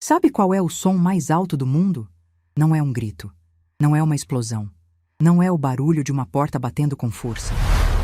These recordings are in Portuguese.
Sabe qual é o som mais alto do mundo? Não é um grito. Não é uma explosão. Não é o barulho de uma porta batendo com força.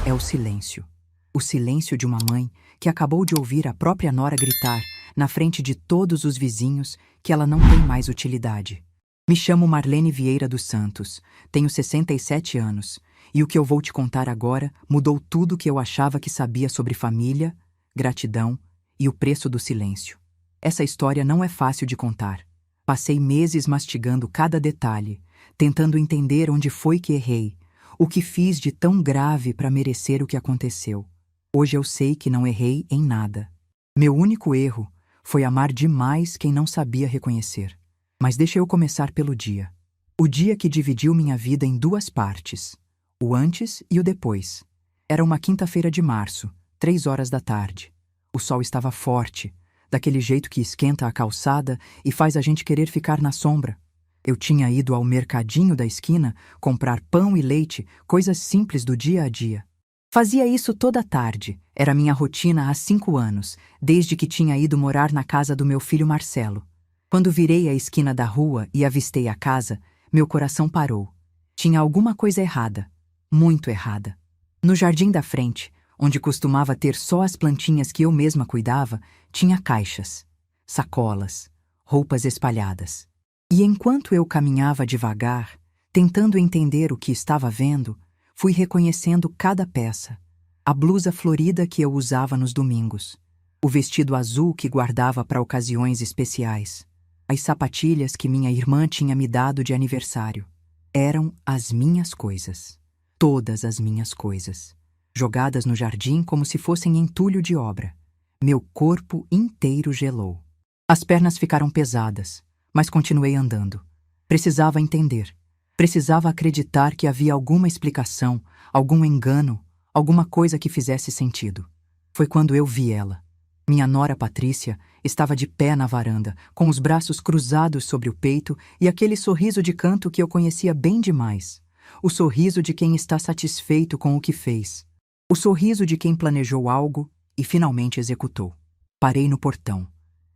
É o silêncio. O silêncio de uma mãe que acabou de ouvir a própria nora gritar, na frente de todos os vizinhos, que ela não tem mais utilidade. Me chamo Marlene Vieira dos Santos, tenho 67 anos, e o que eu vou te contar agora mudou tudo o que eu achava que sabia sobre família, gratidão e o preço do silêncio. Essa história não é fácil de contar. Passei meses mastigando cada detalhe, tentando entender onde foi que errei, o que fiz de tão grave para merecer o que aconteceu. Hoje eu sei que não errei em nada. Meu único erro foi amar demais quem não sabia reconhecer. Mas deixa eu começar pelo dia. O dia que dividiu minha vida em duas partes, o antes e o depois. Era uma quinta-feira de março, 3 horas da tarde. O sol estava forte, daquele jeito que esquenta a calçada e faz a gente querer ficar na sombra. Eu tinha ido ao mercadinho da esquina comprar pão e leite, coisas simples do dia a dia. Fazia isso toda tarde, era minha rotina há 5 anos, desde que tinha ido morar na casa do meu filho Marcelo. Quando virei a esquina da rua e avistei a casa, meu coração parou. Tinha alguma coisa errada, muito errada. No jardim da frente, onde costumava ter só as plantinhas que eu mesma cuidava, tinha caixas, sacolas, roupas espalhadas. E enquanto eu caminhava devagar, tentando entender o que estava vendo, fui reconhecendo cada peça. A blusa florida que eu usava nos domingos, o vestido azul que guardava para ocasiões especiais, as sapatilhas que minha irmã tinha me dado de aniversário. Eram as minhas coisas. Todas as minhas coisas. Jogadas no jardim como se fossem entulho de obra. Meu corpo inteiro gelou. As pernas ficaram pesadas, mas continuei andando. Precisava entender. Precisava acreditar que havia alguma explicação, algum engano, alguma coisa que fizesse sentido. Foi quando eu vi ela. Minha nora Patrícia estava de pé na varanda, com os braços cruzados sobre o peito e aquele sorriso de canto que eu conhecia bem demais. O sorriso de quem está satisfeito com o que fez. O sorriso de quem planejou algo e finalmente executou. Parei no portão.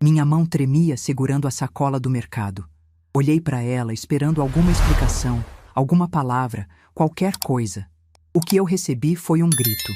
Minha mão tremia segurando a sacola do mercado. Olhei para ela esperando alguma explicação, alguma palavra, qualquer coisa. O que eu recebi foi um grito.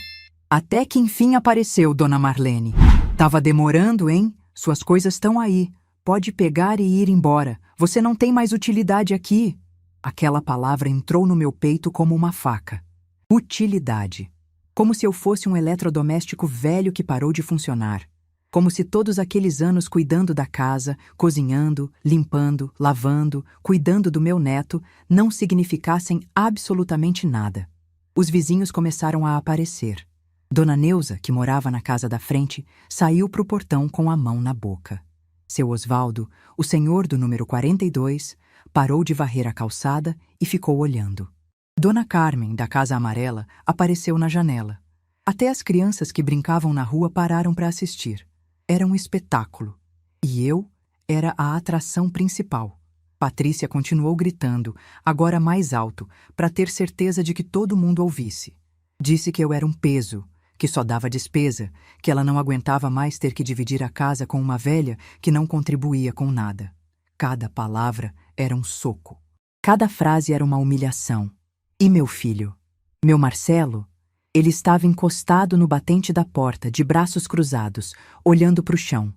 Até que enfim apareceu, Dona Marlene. Tava demorando, hein? Suas coisas estão aí. Pode pegar e ir embora. Você não tem mais utilidade aqui. Aquela palavra entrou no meu peito como uma faca. Utilidade. Como se eu fosse um eletrodoméstico velho que parou de funcionar. Como se todos aqueles anos cuidando da casa, cozinhando, limpando, lavando, cuidando do meu neto, não significassem absolutamente nada. Os vizinhos começaram a aparecer. Dona Neuza, que morava na casa da frente, saiu para o portão com a mão na boca. Seu Osvaldo, o senhor do número 42, parou de varrer a calçada e ficou olhando. Dona Carmen, da Casa Amarela, apareceu na janela. Até as crianças que brincavam na rua pararam para assistir. Era um espetáculo. E eu era a atração principal. Patrícia continuou gritando, agora mais alto, para ter certeza de que todo mundo ouvisse. Disse que eu era um peso, que só dava despesa, que ela não aguentava mais ter que dividir a casa com uma velha que não contribuía com nada. Cada palavra era um soco. Cada frase era uma humilhação. E meu filho? Meu Marcelo? Ele estava encostado no batente da porta, de braços cruzados, olhando para o chão.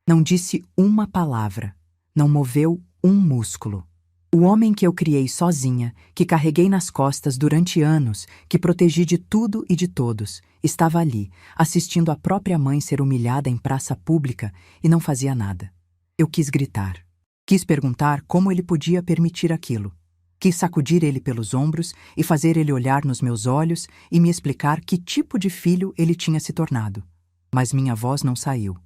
Não disse uma palavra. Não moveu um músculo. O homem que eu criei sozinha, que carreguei nas costas durante anos, que protegi de tudo e de todos, estava ali, assistindo a própria mãe ser humilhada em praça pública e não fazia nada. Eu quis gritar. Quis perguntar como ele podia permitir aquilo. Quis sacudir ele pelos ombros e fazer ele olhar nos meus olhos e me explicar que tipo de filho ele tinha se tornado. Mas minha voz não saiu.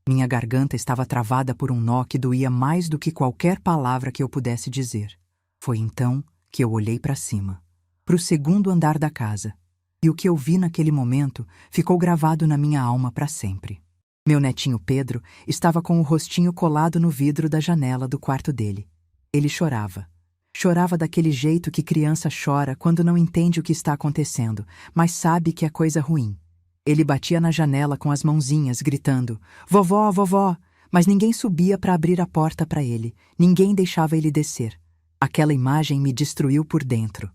Minha garganta estava travada por um nó que doía mais do que qualquer palavra que eu pudesse dizer. Foi então que eu olhei para cima, para o segundo andar da casa, e o que eu vi naquele momento ficou gravado na minha alma para sempre. Meu netinho Pedro estava com o rostinho colado no vidro da janela do quarto dele. Ele chorava. Chorava daquele jeito que criança chora quando não entende o que está acontecendo, mas sabe que é coisa ruim. Ele batia na janela com as mãozinhas, gritando: "Vovó, vovó, mas ninguém subia para abrir a porta para ele, ninguém deixava ele descer. Aquela imagem me destruiu por dentro.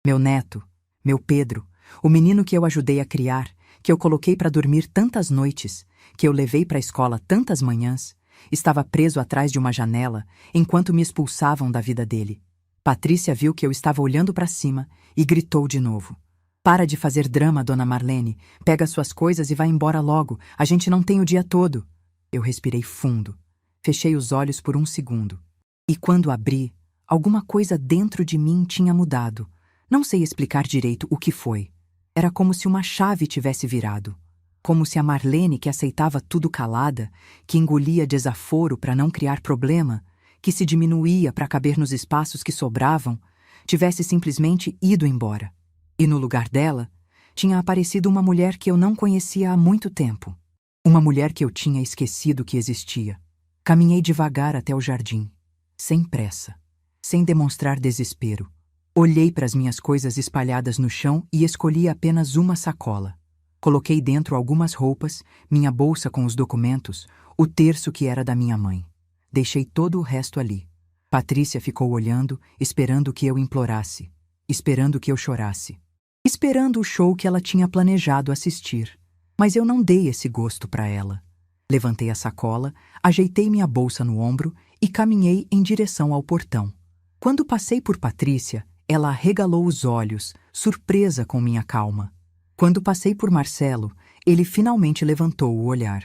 Meu neto, meu Pedro, o menino que eu ajudei a criar, que eu coloquei para dormir tantas noites, que eu levei para a escola tantas manhãs, estava preso atrás de uma janela enquanto me expulsavam da vida dele. Patrícia viu que eu estava olhando para cima e gritou de novo. Para de fazer drama, dona Marlene. Pega suas coisas e vai embora logo. A gente não tem o dia todo. Eu respirei fundo. Fechei os olhos por um segundo. E quando abri, alguma coisa dentro de mim tinha mudado. Não sei explicar direito o que foi. Era como se uma chave tivesse virado. Como se a Marlene, que aceitava tudo calada, que engolia desaforo para não criar problema, que se diminuía para caber nos espaços que sobravam, tivesse simplesmente ido embora. E no lugar dela, tinha aparecido uma mulher que eu não conhecia há muito tempo. Uma mulher que eu tinha esquecido que existia. Caminhei devagar até o jardim, sem pressa, sem demonstrar desespero. Olhei para as minhas coisas espalhadas no chão e escolhi apenas uma sacola. Coloquei dentro algumas roupas, minha bolsa com os documentos, o terço que era da minha mãe. Deixei todo o resto ali. Patrícia ficou olhando, esperando que eu implorasse, esperando que eu chorasse, esperando o show que ela tinha planejado assistir. Mas eu não dei esse gosto para ela. Levantei a sacola, ajeitei minha bolsa no ombro e caminhei em direção ao portão. Quando passei por Patrícia, ela arregalou os olhos, surpresa com minha calma. Quando passei por Marcelo, ele finalmente levantou o olhar.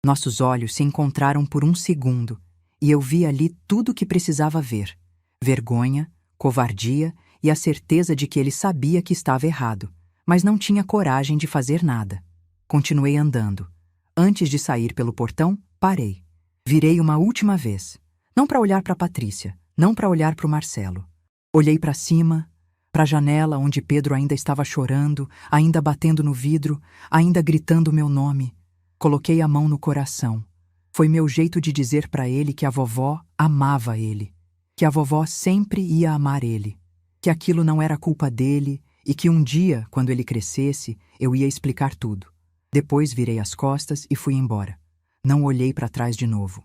Nossos olhos se encontraram por um segundo, e eu vi ali tudo o que precisava ver. Vergonha, covardia e a certeza de que ele sabia que estava errado, mas não tinha coragem de fazer nada. Continuei andando. Antes de sair pelo portão, parei. Virei uma última vez. Não para olhar para Patrícia, não para olhar para o Marcelo. Olhei para cima, para a janela onde Pedro ainda estava chorando, ainda batendo no vidro, ainda gritando meu nome. Coloquei a mão no coração. Foi meu jeito de dizer para ele que a vovó amava ele, que a vovó sempre ia amar ele, que aquilo não era culpa dele e que um dia, quando ele crescesse, eu ia explicar tudo. Depois virei as costas e fui embora. Não olhei para trás de novo.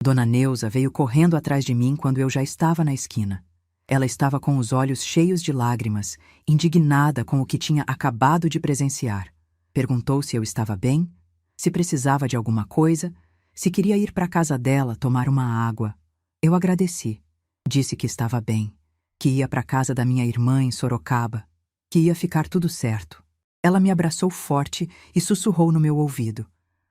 Dona Neuza veio correndo atrás de mim quando eu já estava na esquina. Ela estava com os olhos cheios de lágrimas, indignada com o que tinha acabado de presenciar. Perguntou se eu estava bem, se precisava de alguma coisa, se queria ir para a casa dela tomar uma água. Eu agradeci. Disse que estava bem, que ia para a casa da minha irmã em Sorocaba, que ia ficar tudo certo. Ela me abraçou forte e sussurrou no meu ouvido.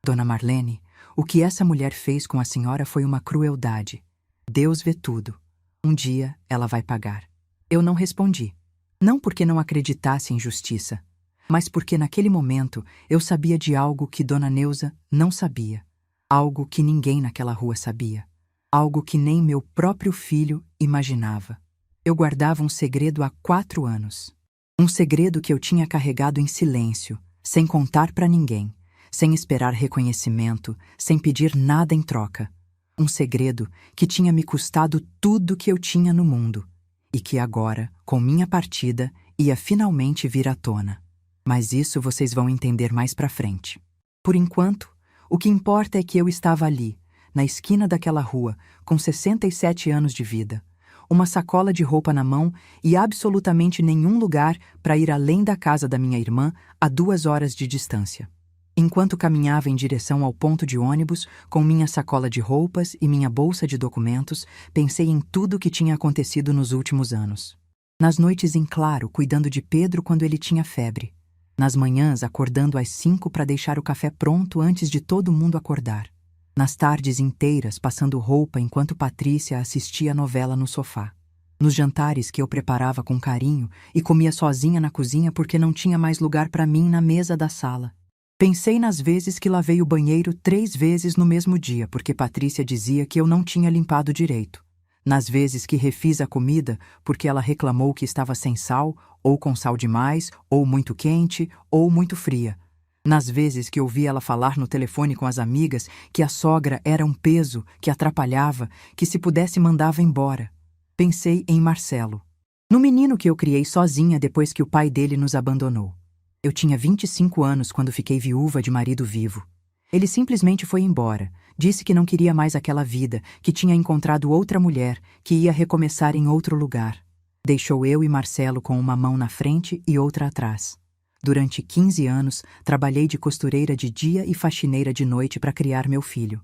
Dona Marlene, o que essa mulher fez com a senhora foi uma crueldade. Deus vê tudo. Um dia ela vai pagar. Eu não respondi. Não porque não acreditasse em justiça, mas porque naquele momento eu sabia de algo que Dona Neuza não sabia. Algo que ninguém naquela rua sabia. Algo que nem meu próprio filho imaginava. Eu guardava um segredo há 4 anos. Um segredo que eu tinha carregado em silêncio, sem contar para ninguém, sem esperar reconhecimento, sem pedir nada em troca. Um segredo que tinha me custado tudo que eu tinha no mundo e que agora, com minha partida, ia finalmente vir à tona. Mas isso vocês vão entender mais pra frente. Por enquanto, o que importa é que eu estava ali, na esquina daquela rua, com 67 anos de vida, uma sacola de roupa na mão e absolutamente nenhum lugar para ir além da casa da minha irmã a 2 horas de distância. Enquanto caminhava em direção ao ponto de ônibus, com minha sacola de roupas e minha bolsa de documentos, pensei em tudo o que tinha acontecido nos últimos anos. Nas noites em claro, cuidando de Pedro quando ele tinha febre. Nas manhãs, acordando às 5 para deixar o café pronto antes de todo mundo acordar. Nas tardes inteiras, passando roupa enquanto Patrícia assistia a novela no sofá. Nos jantares que eu preparava com carinho e comia sozinha na cozinha porque não tinha mais lugar para mim na mesa da sala. Pensei nas vezes que lavei o banheiro 3 vezes no mesmo dia, porque Patrícia dizia que eu não tinha limpado direito. Nas vezes que refiz a comida, porque ela reclamou que estava sem sal, ou com sal demais, ou muito quente, ou muito fria. Nas vezes que ouvi ela falar no telefone com as amigas que a sogra era um peso, que atrapalhava, que se pudesse mandava embora. Pensei em Marcelo, no menino que eu criei sozinha depois que o pai dele nos abandonou. Eu tinha 25 anos quando fiquei viúva de marido vivo. Ele simplesmente foi embora, Disse que não queria mais aquela vida, que tinha encontrado outra mulher, que ia recomeçar em outro lugar. Deixou eu e Marcelo com uma mão na frente e outra atrás. Durante 15 anos, trabalhei de costureira de dia e faxineira de noite para criar meu filho.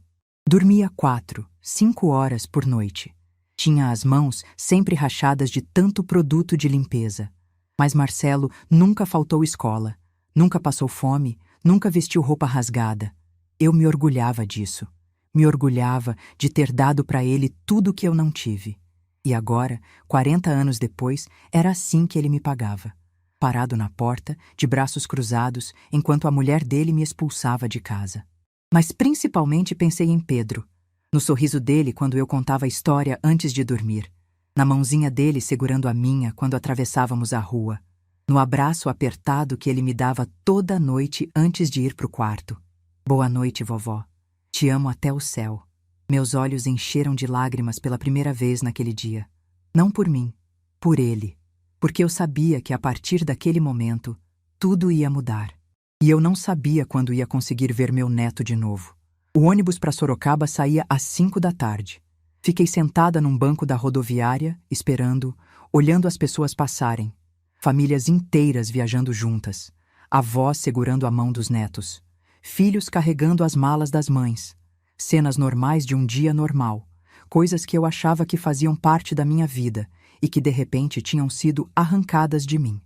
Dormia 4, 5 horas por noite. Tinha as mãos sempre rachadas de tanto produto de limpeza. Mas Marcelo nunca faltou escola, nunca passou fome, nunca vestiu roupa rasgada. Eu me orgulhava disso. Me orgulhava de ter dado para ele tudo que eu não tive. E agora, 40 anos depois, era assim que ele me pagava. Parado na porta, de braços cruzados, enquanto a mulher dele me expulsava de casa. Mas principalmente pensei em Pedro, no sorriso dele quando eu contava a história antes de dormir, na mãozinha dele segurando a minha quando atravessávamos a rua, no abraço apertado que ele me dava toda noite antes de ir para o quarto. Boa noite, vovó. Te amo até o céu. Meus olhos encheram de lágrimas pela primeira vez naquele dia. Não por mim, por ele. Porque eu sabia que a partir daquele momento, tudo ia mudar. E eu não sabia quando ia conseguir ver meu neto de novo. O ônibus para Sorocaba saía às 5 da tarde. Fiquei sentada num banco da rodoviária, esperando, olhando as pessoas passarem. Famílias inteiras viajando juntas. Avós segurando a mão dos netos. Filhos carregando as malas das mães. Cenas normais de um dia normal. Coisas que eu achava que faziam parte da minha vida e que de repente tinham sido arrancadas de mim.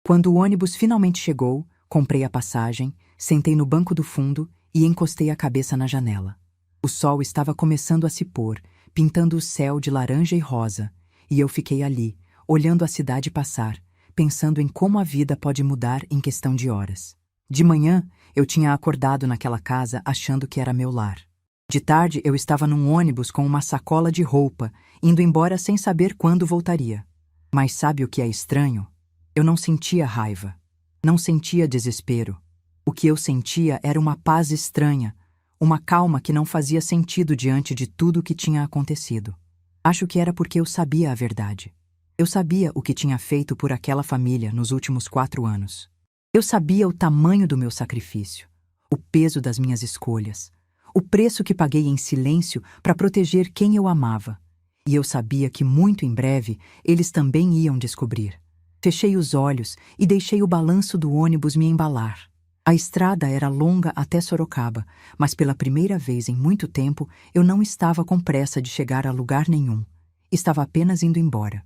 Quando o ônibus finalmente chegou, comprei a passagem, sentei no banco do fundo e encostei a cabeça na janela. O sol estava começando a se pôr, pintando o céu de laranja e rosa, e eu fiquei ali, olhando a cidade passar, pensando em como a vida pode mudar em questão de horas. De manhã, eu tinha acordado naquela casa achando que era meu lar. De tarde, eu estava num ônibus com uma sacola de roupa, indo embora sem saber quando voltaria. Mas sabe o que é estranho? Eu não sentia raiva. Não sentia desespero. O que eu sentia era uma paz estranha, uma calma que não fazia sentido diante de tudo o que tinha acontecido. Acho que era porque eu sabia a verdade. Eu sabia o que tinha feito por aquela família nos últimos 4 anos. Eu sabia o tamanho do meu sacrifício, o peso das minhas escolhas, o preço que paguei em silêncio para proteger quem eu amava. E eu sabia que muito em breve eles também iam descobrir. Fechei os olhos e deixei o balanço do ônibus me embalar. A estrada era longa até Sorocaba, mas pela primeira vez em muito tempo eu não estava com pressa de chegar a lugar nenhum. Estava apenas indo embora.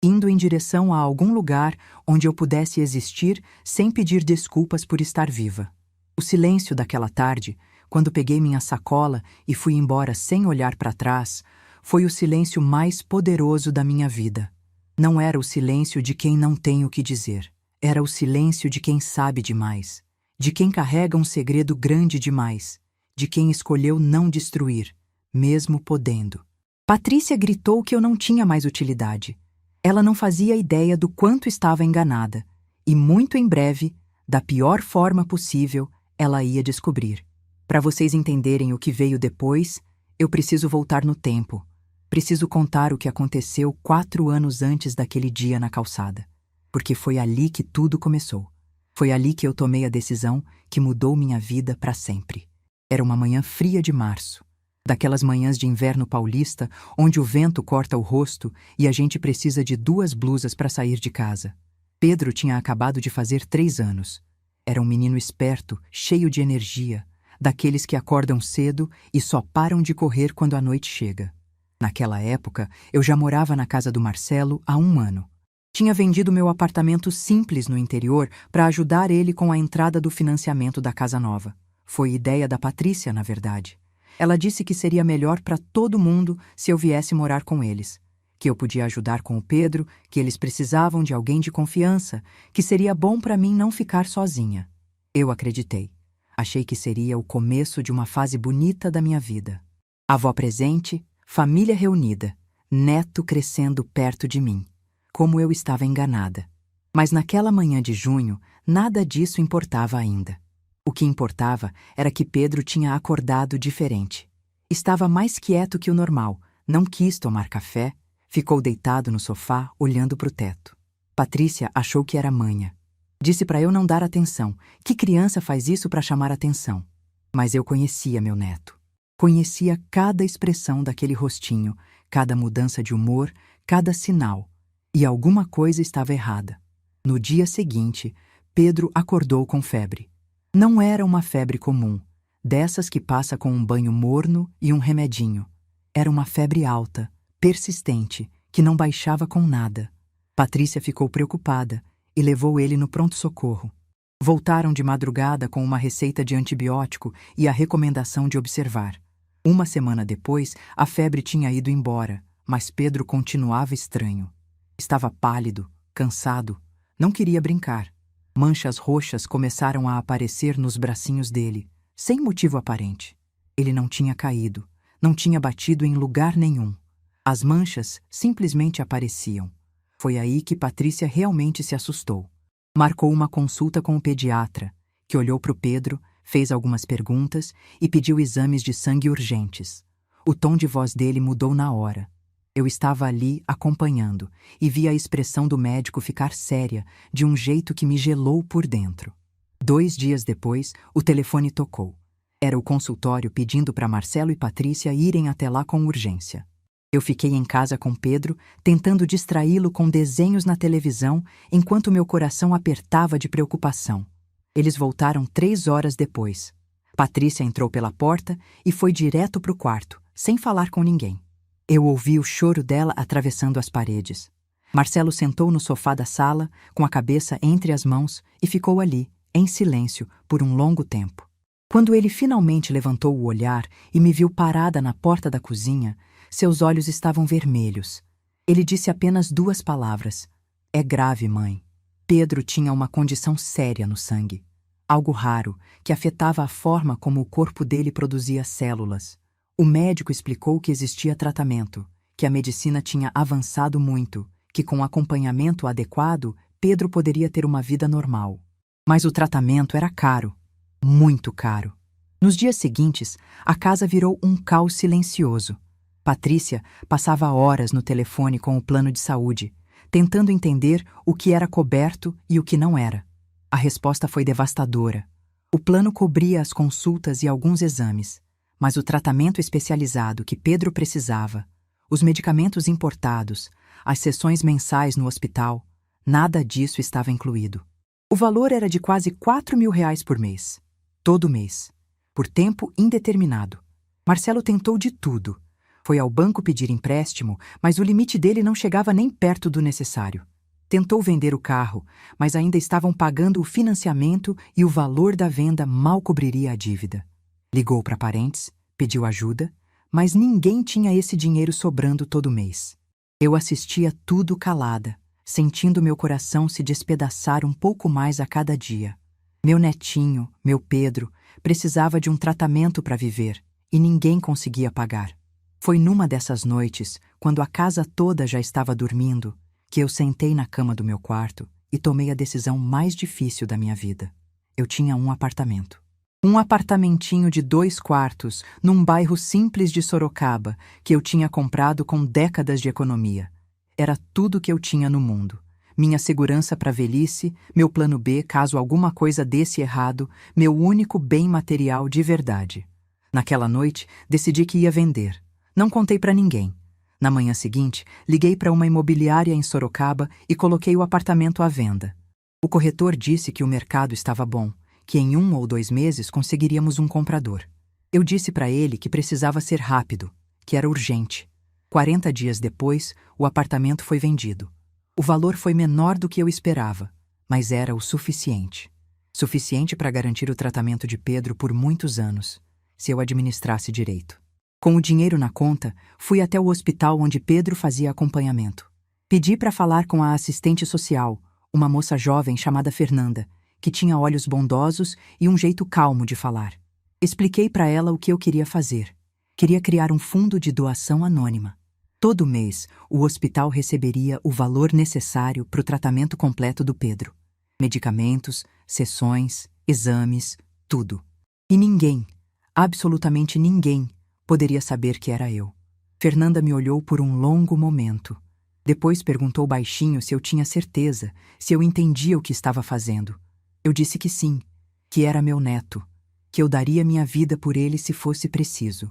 Indo em direção a algum lugar onde eu pudesse existir sem pedir desculpas por estar viva. O silêncio daquela tarde, quando peguei minha sacola e fui embora sem olhar para trás, foi o silêncio mais poderoso da minha vida. Não era o silêncio de quem não tem o que dizer. Era o silêncio de quem sabe demais, de quem carrega um segredo grande demais, de quem escolheu não destruir, mesmo podendo. Patrícia gritou que eu não tinha mais utilidade. Ela não fazia ideia do quanto estava enganada, e muito em breve, da pior forma possível, ela ia descobrir. Para vocês entenderem o que veio depois, eu preciso voltar no tempo. Preciso contar o que aconteceu 4 anos antes daquele dia na calçada. Porque foi ali que tudo começou. Foi ali que eu tomei a decisão que mudou minha vida para sempre. Era uma manhã fria de março. Daquelas manhãs de inverno paulista, onde o vento corta o rosto e a gente precisa de 2 blusas para sair de casa. Pedro tinha acabado de fazer 3 anos. Era um menino esperto, cheio de energia, daqueles que acordam cedo e só param de correr quando a noite chega. Naquela época, eu já morava na casa do Marcelo há 1 ano. Tinha vendido meu apartamento simples no interior para ajudar ele com a entrada do financiamento da casa nova. Foi ideia da Patrícia, na verdade. Ela disse que seria melhor para todo mundo se eu viesse morar com eles. Que eu podia ajudar com o Pedro, que eles precisavam de alguém de confiança, que seria bom para mim não ficar sozinha. Eu acreditei. Achei que seria o começo de uma fase bonita da minha vida. Avó presente, família reunida, neto crescendo perto de mim. Como eu estava enganada. Mas naquela manhã de junho, nada disso importava ainda. O que importava era que Pedro tinha acordado diferente. Estava mais quieto que o normal, não quis tomar café, ficou deitado no sofá, olhando para o teto. Patrícia achou que era manha. Disse para eu não dar atenção. Que criança faz isso para chamar atenção? Mas eu conhecia meu neto. Conhecia cada expressão daquele rostinho, cada mudança de humor, cada sinal. E alguma coisa estava errada. No dia seguinte, Pedro acordou com febre. Não era uma febre comum, dessas que passa com um banho morno e um remedinho. Era uma febre alta, persistente, que não baixava com nada. Patrícia ficou preocupada e levou ele no pronto-socorro. Voltaram de madrugada com uma receita de antibiótico e a recomendação de observar. Uma semana depois, a febre tinha ido embora, mas Pedro continuava estranho. Estava pálido, cansado, não queria brincar. Manchas roxas começaram a aparecer nos bracinhos dele, sem motivo aparente. Ele não tinha caído, não tinha batido em lugar nenhum. As manchas simplesmente apareciam. Foi aí que Patrícia realmente se assustou. Marcou uma consulta com o pediatra, que olhou para o Pedro, fez algumas perguntas e pediu exames de sangue urgentes. O tom de voz dele mudou na hora. Eu estava ali acompanhando e vi a expressão do médico ficar séria, de um jeito que me gelou por dentro. 2 dias depois, o telefone tocou. Era o consultório pedindo para Marcelo e Patrícia irem até lá com urgência. Eu fiquei em casa com Pedro, tentando distraí-lo com desenhos na televisão, enquanto meu coração apertava de preocupação. Eles voltaram 3 horas depois. Patrícia entrou pela porta e foi direto para o quarto, sem falar com ninguém. Eu ouvi o choro dela atravessando as paredes. Marcelo sentou no sofá da sala, com a cabeça entre as mãos, e ficou ali, em silêncio, por um longo tempo. Quando ele finalmente levantou o olhar e me viu parada na porta da cozinha, seus olhos estavam vermelhos. Ele disse apenas 2 palavras. É grave, mãe. Pedro tinha uma condição séria no sangue. Algo raro, que afetava a forma como o corpo dele produzia células. O médico explicou que existia tratamento, que a medicina tinha avançado muito, que com acompanhamento adequado, Pedro poderia ter uma vida normal. Mas o tratamento era caro, muito caro. Nos dias seguintes, a casa virou um caos silencioso. Patrícia passava horas no telefone com o plano de saúde, tentando entender o que era coberto e o que não era. A resposta foi devastadora. O plano cobria as consultas e alguns exames, mas o tratamento especializado que Pedro precisava, os medicamentos importados, as sessões mensais no hospital, nada disso estava incluído. O valor era de quase R$ 4.000 por mês. Todo mês. Por tempo indeterminado. Marcelo tentou de tudo. Foi ao banco pedir empréstimo, mas o limite dele não chegava nem perto do necessário. Tentou vender o carro, mas ainda estavam pagando o financiamento e o valor da venda mal cobriria a dívida. Ligou para parentes, pediu ajuda, mas ninguém tinha esse dinheiro sobrando todo mês. Eu assistia tudo calada, sentindo meu coração se despedaçar um pouco mais a cada dia. Meu netinho, meu Pedro, precisava de um tratamento para viver, e ninguém conseguia pagar. Foi numa dessas noites, quando a casa toda já estava dormindo, que eu sentei na cama do meu quarto e tomei a decisão mais difícil da minha vida. Eu tinha um apartamento. Um apartamentinho de 2 quartos, num bairro simples de Sorocaba, que eu tinha comprado com décadas de economia. Era tudo que eu tinha no mundo. Minha segurança para a velhice, meu plano B caso alguma coisa desse errado, meu único bem material de verdade. Naquela noite, decidi que ia vender. Não contei para ninguém. Na manhã seguinte, liguei para uma imobiliária em Sorocaba e coloquei o apartamento à venda. O corretor disse que o mercado estava bom, que em 1 ou 2 meses conseguiríamos um comprador. Eu disse para ele que precisava ser rápido, que era urgente. 40 dias depois, o apartamento foi vendido. O valor foi menor do que eu esperava, mas era o suficiente. Suficiente para garantir o tratamento de Pedro por muitos anos, se eu administrasse direito. Com o dinheiro na conta, fui até o hospital onde Pedro fazia acompanhamento. Pedi para falar com a assistente social, uma moça jovem chamada Fernanda, que tinha olhos bondosos e um jeito calmo de falar. Expliquei para ela o que eu queria fazer. Queria criar um fundo de doação anônima. Todo mês, o hospital receberia o valor necessário para o tratamento completo do Pedro. Medicamentos, sessões, exames, tudo. E ninguém, absolutamente ninguém, poderia saber que era eu. Fernanda me olhou por um longo momento. Depois perguntou baixinho se eu tinha certeza, se eu entendia o que estava fazendo. Eu disse que sim, que era meu neto, que eu daria minha vida por ele se fosse preciso.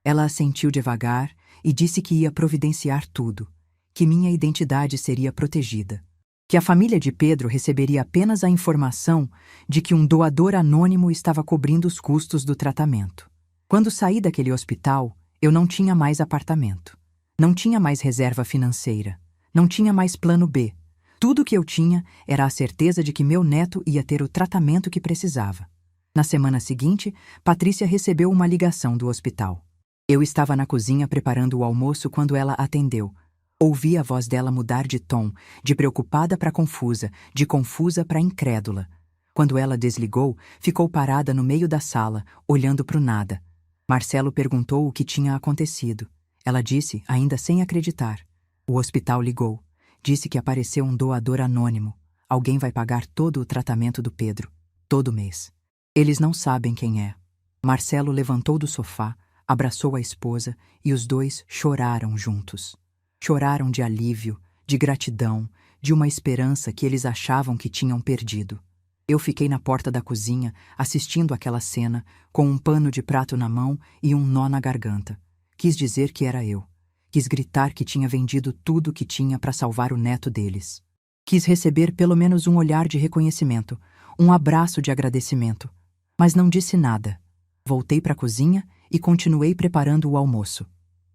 Ela assentiu devagar e disse que ia providenciar tudo, que minha identidade seria protegida, que a família de Pedro receberia apenas a informação de que um doador anônimo estava cobrindo os custos do tratamento. Quando saí daquele hospital, eu não tinha mais apartamento, não tinha mais reserva financeira, não tinha mais plano B. Tudo que eu tinha era a certeza de que meu neto ia ter o tratamento que precisava. Na semana seguinte, Patrícia recebeu uma ligação do hospital. Eu estava na cozinha preparando o almoço quando ela atendeu. Ouvi a voz dela mudar de tom, de preocupada para confusa, de confusa para incrédula. Quando ela desligou, ficou parada no meio da sala, olhando para o nada. Marcelo perguntou o que tinha acontecido. Ela disse, ainda sem acreditar. O hospital ligou. Disse que apareceu um doador anônimo. Alguém vai pagar todo o tratamento do Pedro, todo mês. Eles não sabem quem é. Marcelo levantou do sofá, abraçou a esposa e os dois choraram juntos. Choraram de alívio, de gratidão, de uma esperança que eles achavam que tinham perdido. Eu fiquei na porta da cozinha, assistindo aquela cena, com um pano de prato na mão e um nó na garganta. Quis dizer que era eu. Quis gritar que tinha vendido tudo que tinha para salvar o neto deles. Quis receber pelo menos um olhar de reconhecimento, um abraço de agradecimento. Mas não disse nada. Voltei para a cozinha e continuei preparando o almoço.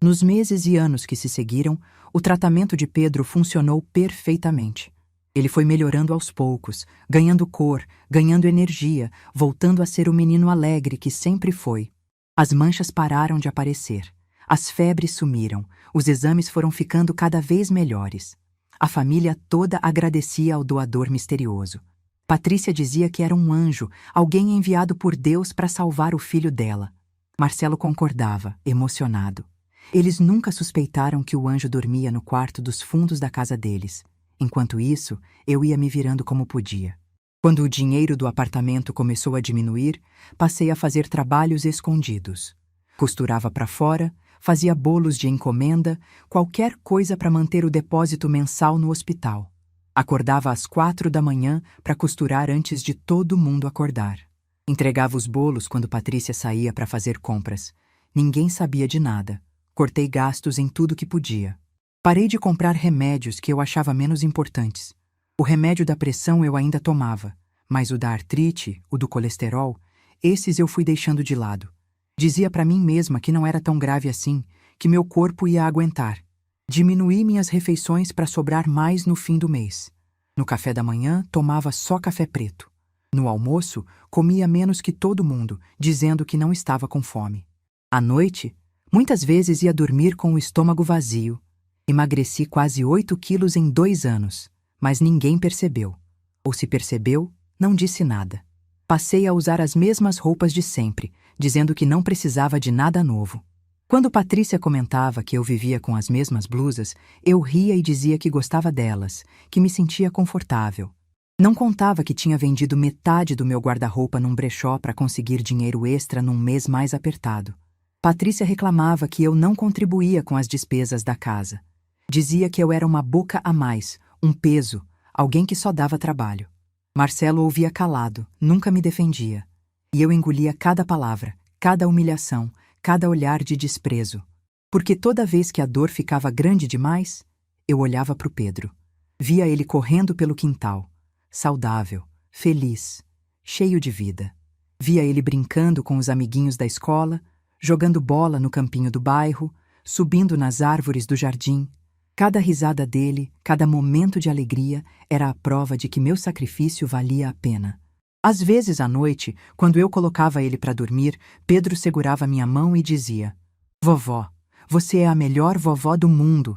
Nos meses e anos que se seguiram, o tratamento de Pedro funcionou perfeitamente. Ele foi melhorando aos poucos, ganhando cor, ganhando energia, voltando a ser o menino alegre que sempre foi. As manchas pararam de aparecer. As febres sumiram, os exames foram ficando cada vez melhores. A família toda agradecia ao doador misterioso. Patrícia dizia que era um anjo, alguém enviado por Deus para salvar o filho dela. Marcelo concordava, emocionado. Eles nunca suspeitaram que o anjo dormia no quarto dos fundos da casa deles. Enquanto isso, eu ia me virando como podia. Quando o dinheiro do apartamento começou a diminuir, passei a fazer trabalhos escondidos. Costurava para fora, fazia bolos de encomenda, qualquer coisa para manter o depósito mensal no hospital. Acordava às 4 da manhã para costurar antes de todo mundo acordar. Entregava os bolos quando Patrícia saía para fazer compras. Ninguém sabia de nada. Cortei gastos em tudo que podia. Parei de comprar remédios que eu achava menos importantes. O remédio da pressão eu ainda tomava, mas o da artrite, o do colesterol, esses eu fui deixando de lado. Dizia para mim mesma que não era tão grave assim, que meu corpo ia aguentar. Diminuí minhas refeições para sobrar mais no fim do mês. No café da manhã, tomava só café preto. No almoço, comia menos que todo mundo, dizendo que não estava com fome. À noite, muitas vezes ia dormir com o estômago vazio. Emagreci quase 8 quilos em 2 anos, mas ninguém percebeu. Ou se percebeu, não disse nada. Passei a usar as mesmas roupas de sempre, dizendo que não precisava de nada novo. Quando Patrícia comentava que eu vivia com as mesmas blusas, eu ria e dizia que gostava delas, que me sentia confortável. Não contava que tinha vendido metade do meu guarda-roupa num brechó para conseguir dinheiro extra num mês mais apertado. Patrícia reclamava que eu não contribuía com as despesas da casa. Dizia que eu era uma boca a mais, um peso, alguém que só dava trabalho. Marcelo ouvia calado, nunca me defendia. E eu engolia cada palavra, cada humilhação, cada olhar de desprezo. Porque toda vez que a dor ficava grande demais, eu olhava para o Pedro. Via ele correndo pelo quintal, saudável, feliz, cheio de vida. Via ele brincando com os amiguinhos da escola, jogando bola no campinho do bairro, subindo nas árvores do jardim. Cada risada dele, cada momento de alegria era a prova de que meu sacrifício valia a pena. Às vezes à noite, quando eu colocava ele para dormir, Pedro segurava minha mão e dizia: "Vovó, você é a melhor vovó do mundo."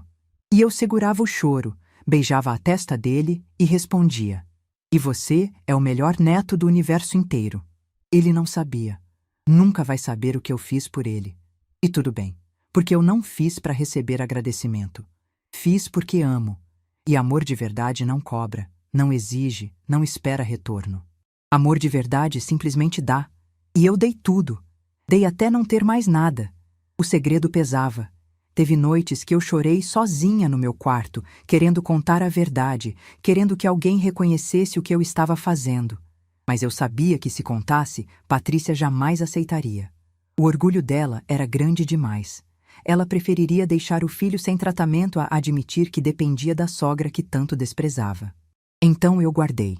E eu segurava o choro, beijava a testa dele e respondia: "E você é o melhor neto do universo inteiro." Ele não sabia. Nunca vai saber o que eu fiz por ele. E tudo bem, porque eu não fiz para receber agradecimento. Fiz porque amo. E amor de verdade não cobra, não exige, não espera retorno. Amor de verdade simplesmente dá. E eu dei tudo. Dei até não ter mais nada. O segredo pesava. Teve noites que eu chorei sozinha no meu quarto, querendo contar a verdade, querendo que alguém reconhecesse o que eu estava fazendo. Mas eu sabia que se contasse, Patrícia jamais aceitaria. O orgulho dela era grande demais. Ela preferiria deixar o filho sem tratamento a admitir que dependia da sogra que tanto desprezava. Então eu guardei.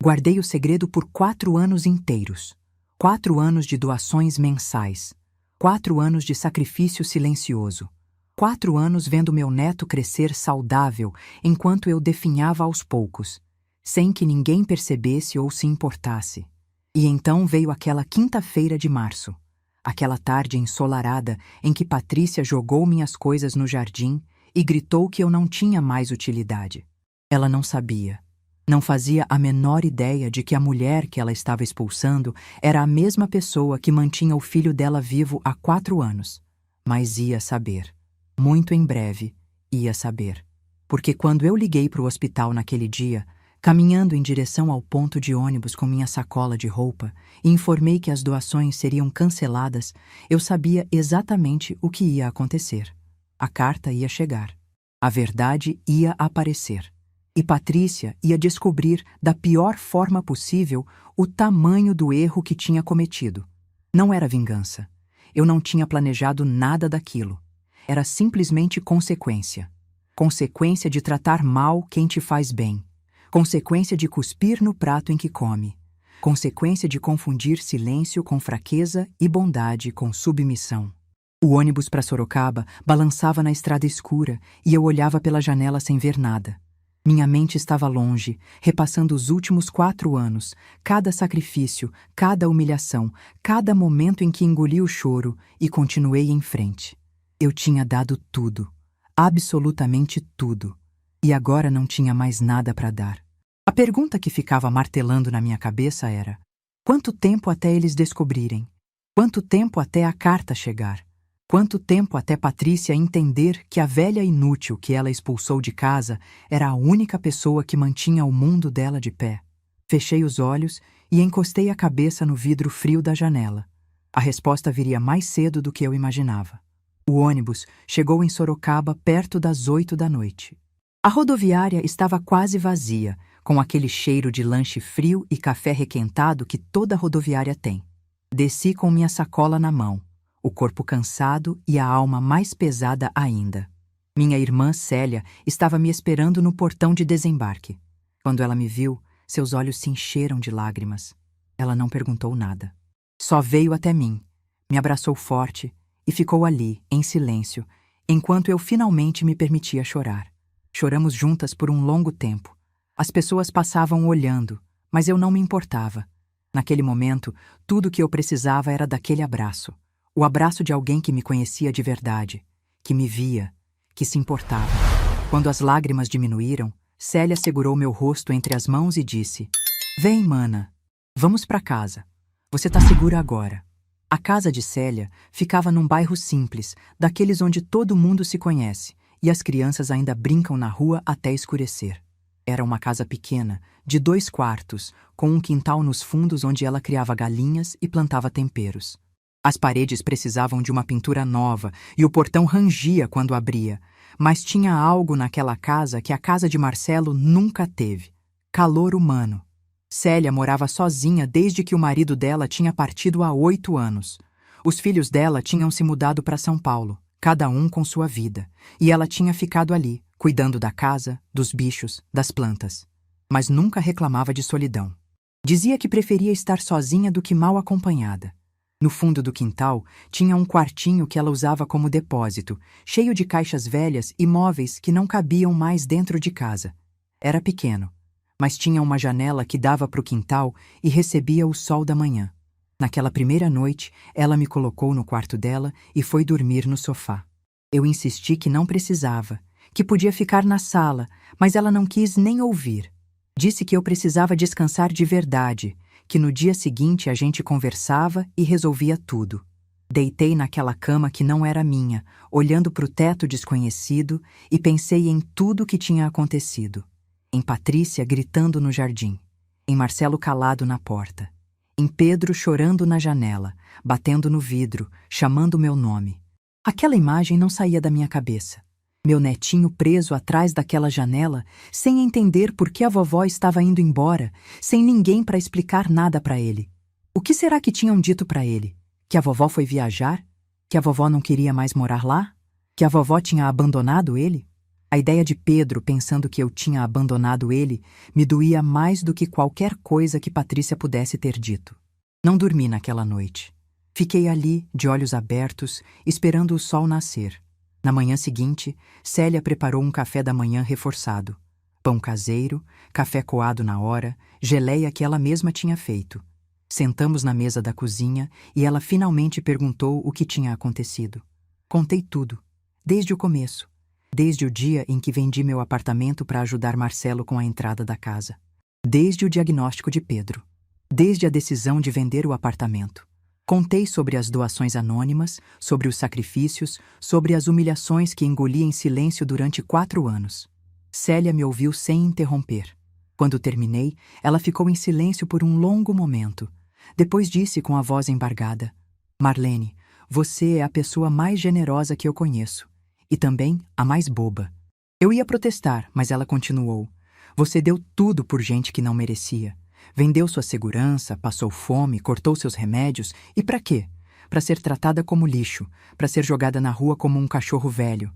Guardei o segredo por 4 anos inteiros. 4 anos de doações mensais. 4 anos de sacrifício silencioso. 4 anos vendo meu neto crescer saudável enquanto eu definhava aos poucos, sem que ninguém percebesse ou se importasse. E então veio aquela quinta-feira de março. Aquela tarde ensolarada em que Patrícia jogou minhas coisas no jardim e gritou que eu não tinha mais utilidade. Ela não sabia. Não fazia a menor ideia de que a mulher que ela estava expulsando era a mesma pessoa que mantinha o filho dela vivo há 4 anos. Mas ia saber. Muito em breve, ia saber. Porque quando eu liguei para o hospital naquele dia, caminhando em direção ao ponto de ônibus com minha sacola de roupa, e informei que as doações seriam canceladas, eu sabia exatamente o que ia acontecer. A carta ia chegar. A verdade ia aparecer. E Patrícia ia descobrir, da pior forma possível, o tamanho do erro que tinha cometido. Não era vingança. Eu não tinha planejado nada daquilo. Era simplesmente consequência. Consequência de tratar mal quem te faz bem. Consequência de cuspir no prato em que come. Consequência de confundir silêncio com fraqueza e bondade com submissão. O ônibus para Sorocaba balançava na estrada escura e eu olhava pela janela sem ver nada. Minha mente estava longe, repassando os últimos 4 anos, cada sacrifício, cada humilhação, cada momento em que engoli o choro e continuei em frente. Eu tinha dado tudo, absolutamente tudo, e agora não tinha mais nada para dar. A pergunta que ficava martelando na minha cabeça era: quanto tempo até eles descobrirem? Quanto tempo até a carta chegar? Quanto tempo até Patrícia entender que a velha inútil que ela expulsou de casa era a única pessoa que mantinha o mundo dela de pé? Fechei os olhos e encostei a cabeça no vidro frio da janela. A resposta viria mais cedo do que eu imaginava. O ônibus chegou em Sorocaba perto das 8 da noite. A rodoviária estava quase vazia, com aquele cheiro de lanche frio e café requentado que toda rodoviária tem. Desci com minha sacola na mão, o corpo cansado e a alma mais pesada ainda. Minha irmã Célia estava me esperando no portão de desembarque. Quando ela me viu, seus olhos se encheram de lágrimas. Ela não perguntou nada. Só veio até mim, me abraçou forte e ficou ali, em silêncio, enquanto eu finalmente me permitia chorar. Choramos juntas por um longo tempo. As pessoas passavam olhando, mas eu não me importava. Naquele momento, tudo o que eu precisava era daquele abraço. O abraço de alguém que me conhecia de verdade, que me via, que se importava. Quando as lágrimas diminuíram, Célia segurou meu rosto entre as mãos e disse: "Vem, mana. Vamos para casa. Você tá segura agora." A casa de Célia ficava num bairro simples, daqueles onde todo mundo se conhece, e as crianças ainda brincam na rua até escurecer. Era uma casa pequena, de 2 quartos, com um quintal nos fundos onde ela criava galinhas e plantava temperos. As paredes precisavam de uma pintura nova e o portão rangia quando abria, mas tinha algo naquela casa que a casa de Marcelo nunca teve: calor humano. Célia morava sozinha desde que o marido dela tinha partido há 8 anos. Os filhos dela tinham se mudado para São Paulo, cada um com sua vida, e ela tinha ficado ali, cuidando da casa, dos bichos, das plantas. Mas nunca reclamava de solidão. Dizia que preferia estar sozinha do que mal acompanhada. No fundo do quintal, tinha um quartinho que ela usava como depósito, cheio de caixas velhas e móveis que não cabiam mais dentro de casa. Era pequeno, mas tinha uma janela que dava para o quintal e recebia o sol da manhã. Naquela primeira noite, ela me colocou no quarto dela e foi dormir no sofá. Eu insisti que não precisava, que podia ficar na sala, mas ela não quis nem ouvir. Disse que eu precisava descansar de verdade, que no dia seguinte a gente conversava e resolvia tudo. Deitei naquela cama que não era minha, olhando para o teto desconhecido, e pensei em tudo que tinha acontecido. Em Patrícia gritando no jardim, em Marcelo calado na porta, em Pedro chorando na janela, batendo no vidro, chamando meu nome. Aquela imagem não saía da minha cabeça. Meu netinho preso atrás daquela janela, sem entender por que a vovó estava indo embora, sem ninguém para explicar nada para ele. O que será que tinham dito para ele? Que a vovó foi viajar? Que a vovó não queria mais morar lá? Que a vovó tinha abandonado ele? A ideia de Pedro pensando que eu tinha abandonado ele me doía mais do que qualquer coisa que Patrícia pudesse ter dito. Não dormi naquela noite. Fiquei ali, de olhos abertos, esperando o sol nascer. Na manhã seguinte, Célia preparou um café da manhã reforçado. Pão caseiro, café coado na hora, geleia que ela mesma tinha feito. Sentamos na mesa da cozinha e ela finalmente perguntou o que tinha acontecido. Contei tudo, desde o começo, desde o dia em que vendi meu apartamento para ajudar Marcelo com a entrada da casa, desde o diagnóstico de Pedro, desde a decisão de vender o apartamento. Contei sobre as doações anônimas, sobre os sacrifícios, sobre as humilhações que engoli em silêncio durante 4 anos. Célia me ouviu sem interromper. Quando terminei, ela ficou em silêncio por um longo momento. Depois disse com a voz embargada: Marlene, você é a pessoa mais generosa que eu conheço. E também a mais boba. Eu ia protestar, mas ela continuou. Você deu tudo por gente que não merecia. Vendeu sua segurança, passou fome, cortou seus remédios. E para quê? Para ser tratada como lixo, para ser jogada na rua como um cachorro velho.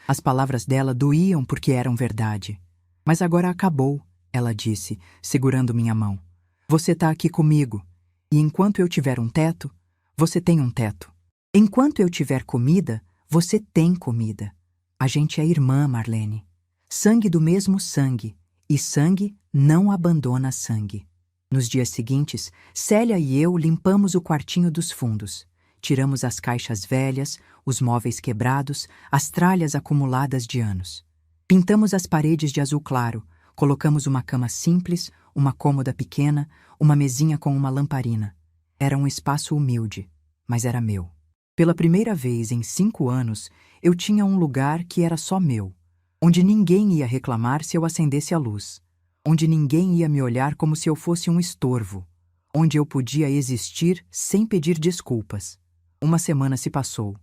As palavras dela doíam porque eram verdade. Mas agora acabou, ela disse, segurando minha mão. Você está aqui comigo. E enquanto eu tiver um teto, você tem um teto. Enquanto eu tiver comida, você tem comida. A gente é irmã, Marlene. Sangue do mesmo sangue. E sangue não abandona sangue. Nos dias seguintes, Célia e eu limpamos o quartinho dos fundos. Tiramos as caixas velhas, os móveis quebrados, as tralhas acumuladas de anos. Pintamos as paredes de azul claro, colocamos uma cama simples, uma cômoda pequena, uma mesinha com uma lamparina. Era um espaço humilde, mas era meu. Pela primeira vez em 5 anos, eu tinha um lugar que era só meu, onde ninguém ia reclamar se eu acendesse a luz, onde ninguém ia me olhar como se eu fosse um estorvo, onde eu podia existir sem pedir desculpas. 1 semana se passou,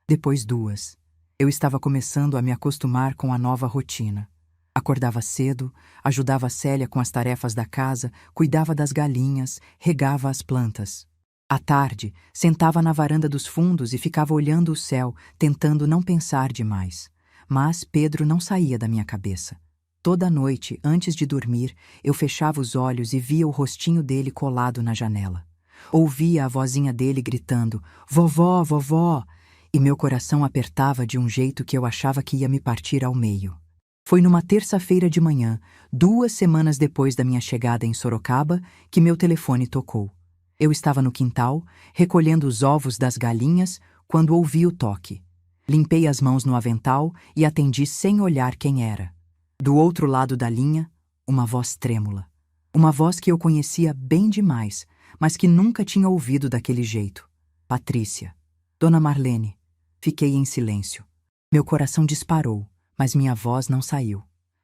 depois 2. Eu estava começando a me acostumar com a nova rotina. Acordava cedo, ajudava a Célia com as tarefas da casa, cuidava das galinhas, regava as plantas. À tarde, sentava na varanda dos fundos e ficava olhando o céu, tentando não pensar demais. Mas Pedro não saía da minha cabeça. Toda noite, antes de dormir, eu fechava os olhos e via o rostinho dele colado na janela. Ouvia a vozinha dele gritando, "Vovó, vovó!" E meu coração apertava de um jeito que eu achava que ia me partir ao meio. Foi numa terça-feira de manhã, 2 semanas depois da minha chegada em Sorocaba, que meu telefone tocou. Eu estava no quintal, recolhendo os ovos das galinhas, quando ouvi o toque. Limpei as mãos no avental e atendi sem olhar quem era. Do outro lado da linha, uma voz trêmula. Uma voz que eu conhecia bem demais, mas que nunca tinha ouvido daquele jeito. Patrícia. Dona Marlene. Fiquei em silêncio. Meu coração disparou, mas minha voz não saiu.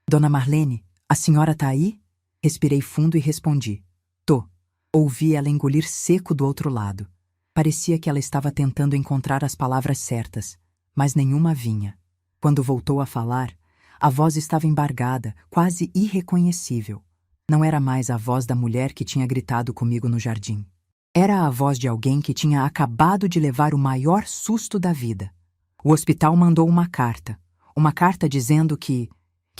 Dona Marlene, a senhora tá aí? Respirei fundo e respondi. Tô. Ouvi ela engolir seco do outro lado. Parecia que ela estava tentando encontrar as palavras certas, mas nenhuma vinha. Quando voltou a falar, a voz estava embargada, quase irreconhecível. Não era mais a voz da mulher que tinha gritado comigo no jardim. Era a voz de alguém que tinha acabado de levar o maior susto da vida. O hospital mandou uma carta dizendo que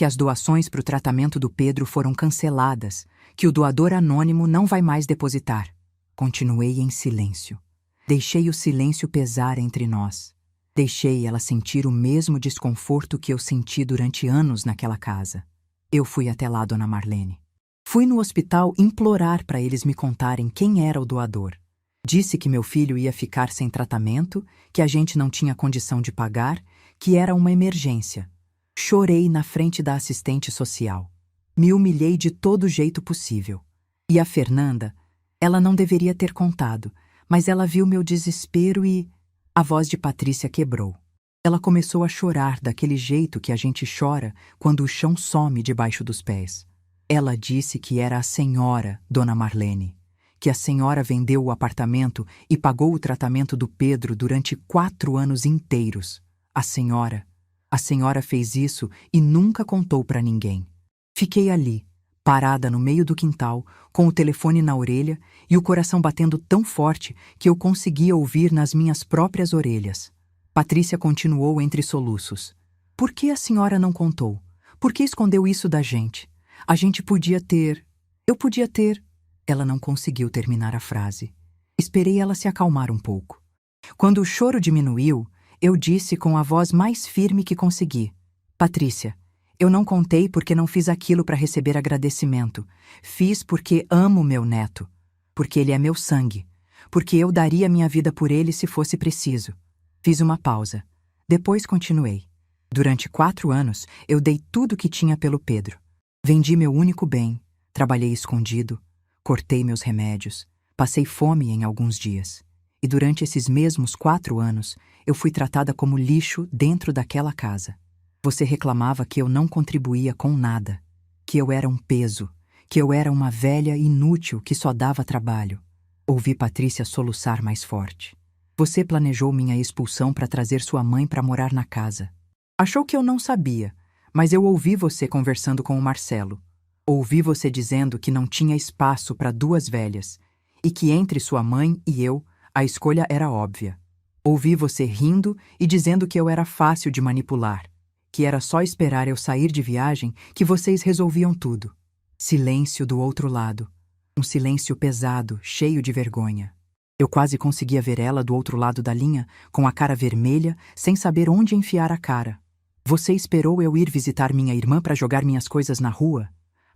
as doações para o tratamento do Pedro foram canceladas, que o doador anônimo não vai mais depositar. Continuei em silêncio. Deixei o silêncio pesar entre nós. Deixei ela sentir o mesmo desconforto que eu senti durante anos naquela casa. Eu fui até lá, Dona Marlene. Fui no hospital implorar para eles me contarem quem era o doador. Disse que meu filho ia ficar sem tratamento, que a gente não tinha condição de pagar, que era uma emergência. Chorei na frente da assistente social. Me humilhei de todo jeito possível. E a Fernanda, ela não deveria ter contado, mas ela viu meu desespero e... A voz de Patrícia quebrou. Ela começou a chorar daquele jeito que a gente chora quando o chão some debaixo dos pés. Ela disse que era a senhora, Dona Marlene, que a senhora vendeu o apartamento e pagou o tratamento do Pedro durante 4 anos inteiros. A senhora fez isso e nunca contou para ninguém. Fiquei ali, parada no meio do quintal, com o telefone na orelha e o coração batendo tão forte que eu conseguia ouvir nas minhas próprias orelhas. Patrícia continuou entre soluços. Por que a senhora não contou? Por que escondeu isso da gente? A gente podia ter... Eu podia ter... Ela não conseguiu terminar a frase. Esperei ela se acalmar um pouco. Quando o choro diminuiu, eu disse com a voz mais firme que consegui. Patrícia, eu não contei porque não fiz aquilo para receber agradecimento. Fiz porque amo meu neto. Porque ele é meu sangue. Porque eu daria minha vida por ele se fosse preciso. Fiz uma pausa. Depois continuei. Durante 4 anos, eu dei tudo que tinha pelo Pedro. Vendi meu único bem, trabalhei escondido, cortei meus remédios, passei fome em alguns dias. E durante esses mesmos 4 anos, eu fui tratada como lixo dentro daquela casa. Você reclamava que eu não contribuía com nada, que eu era um peso, que eu era uma velha inútil que só dava trabalho. Ouvi Patrícia soluçar mais forte. Você planejou minha expulsão para trazer sua mãe para morar na casa. Achou que eu não sabia, mas eu ouvi você conversando com o Marcelo. Ouvi você dizendo que não tinha espaço para 2 velhas e que entre sua mãe e eu, a escolha era óbvia. Ouvi você rindo e dizendo que eu era fácil de manipular, que era só esperar eu sair de viagem que vocês resolviam tudo. Silêncio do outro lado. Um silêncio pesado, cheio de vergonha. Eu quase conseguia ver ela do outro lado da linha, com a cara vermelha, sem saber onde enfiar a cara. Você esperou eu ir visitar minha irmã para jogar minhas coisas na rua?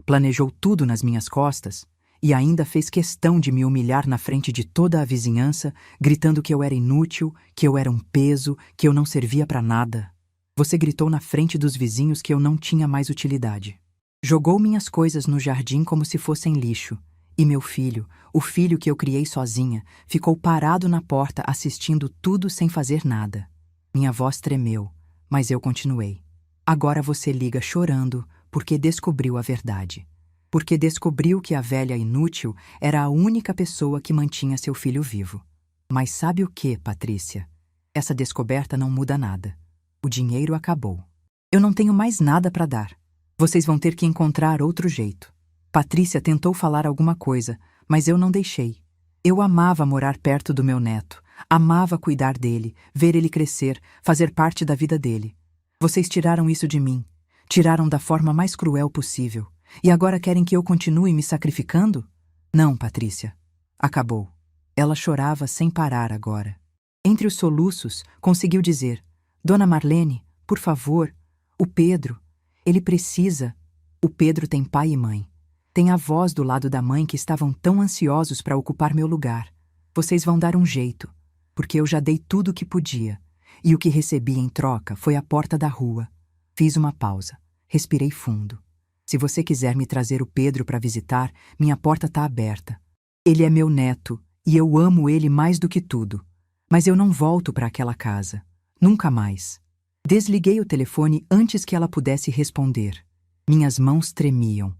Planejou tudo nas minhas costas? E ainda fez questão de me humilhar na frente de toda a vizinhança, gritando que eu era inútil, que eu era um peso, que eu não servia para nada. Você gritou na frente dos vizinhos que eu não tinha mais utilidade. Jogou minhas coisas no jardim como se fossem lixo. E meu filho, o filho que eu criei sozinha, ficou parado na porta assistindo tudo sem fazer nada. Minha voz tremeu, mas eu continuei. Agora você liga chorando porque descobriu a verdade. Porque descobriu que a velha inútil era a única pessoa que mantinha seu filho vivo. Mas sabe o que, Patrícia? Essa descoberta não muda nada. O dinheiro acabou. Eu não tenho mais nada para dar. Vocês vão ter que encontrar outro jeito. Patrícia tentou falar alguma coisa, mas eu não deixei. Eu amava morar perto do meu neto. Amava cuidar dele, ver ele crescer, fazer parte da vida dele. Vocês tiraram isso de mim. Tiraram da forma mais cruel possível. E agora querem que eu continue me sacrificando? Não, Patrícia. Acabou. Ela chorava sem parar agora. Entre os soluços, conseguiu dizer: Dona Marlene, por favor, o Pedro, ele precisa. O Pedro tem pai e mãe. Tem avós do lado da mãe que estavam tão ansiosos para ocupar meu lugar. Vocês vão dar um jeito, porque eu já dei tudo o que podia. E o que recebi em troca foi a porta da rua. Fiz uma pausa. Respirei fundo. Se você quiser me trazer o Pedro para visitar, minha porta está aberta. Ele é meu neto, e eu amo ele mais do que tudo. Mas eu não volto para aquela casa. Nunca mais. Desliguei o telefone antes que ela pudesse responder. Minhas mãos tremiam.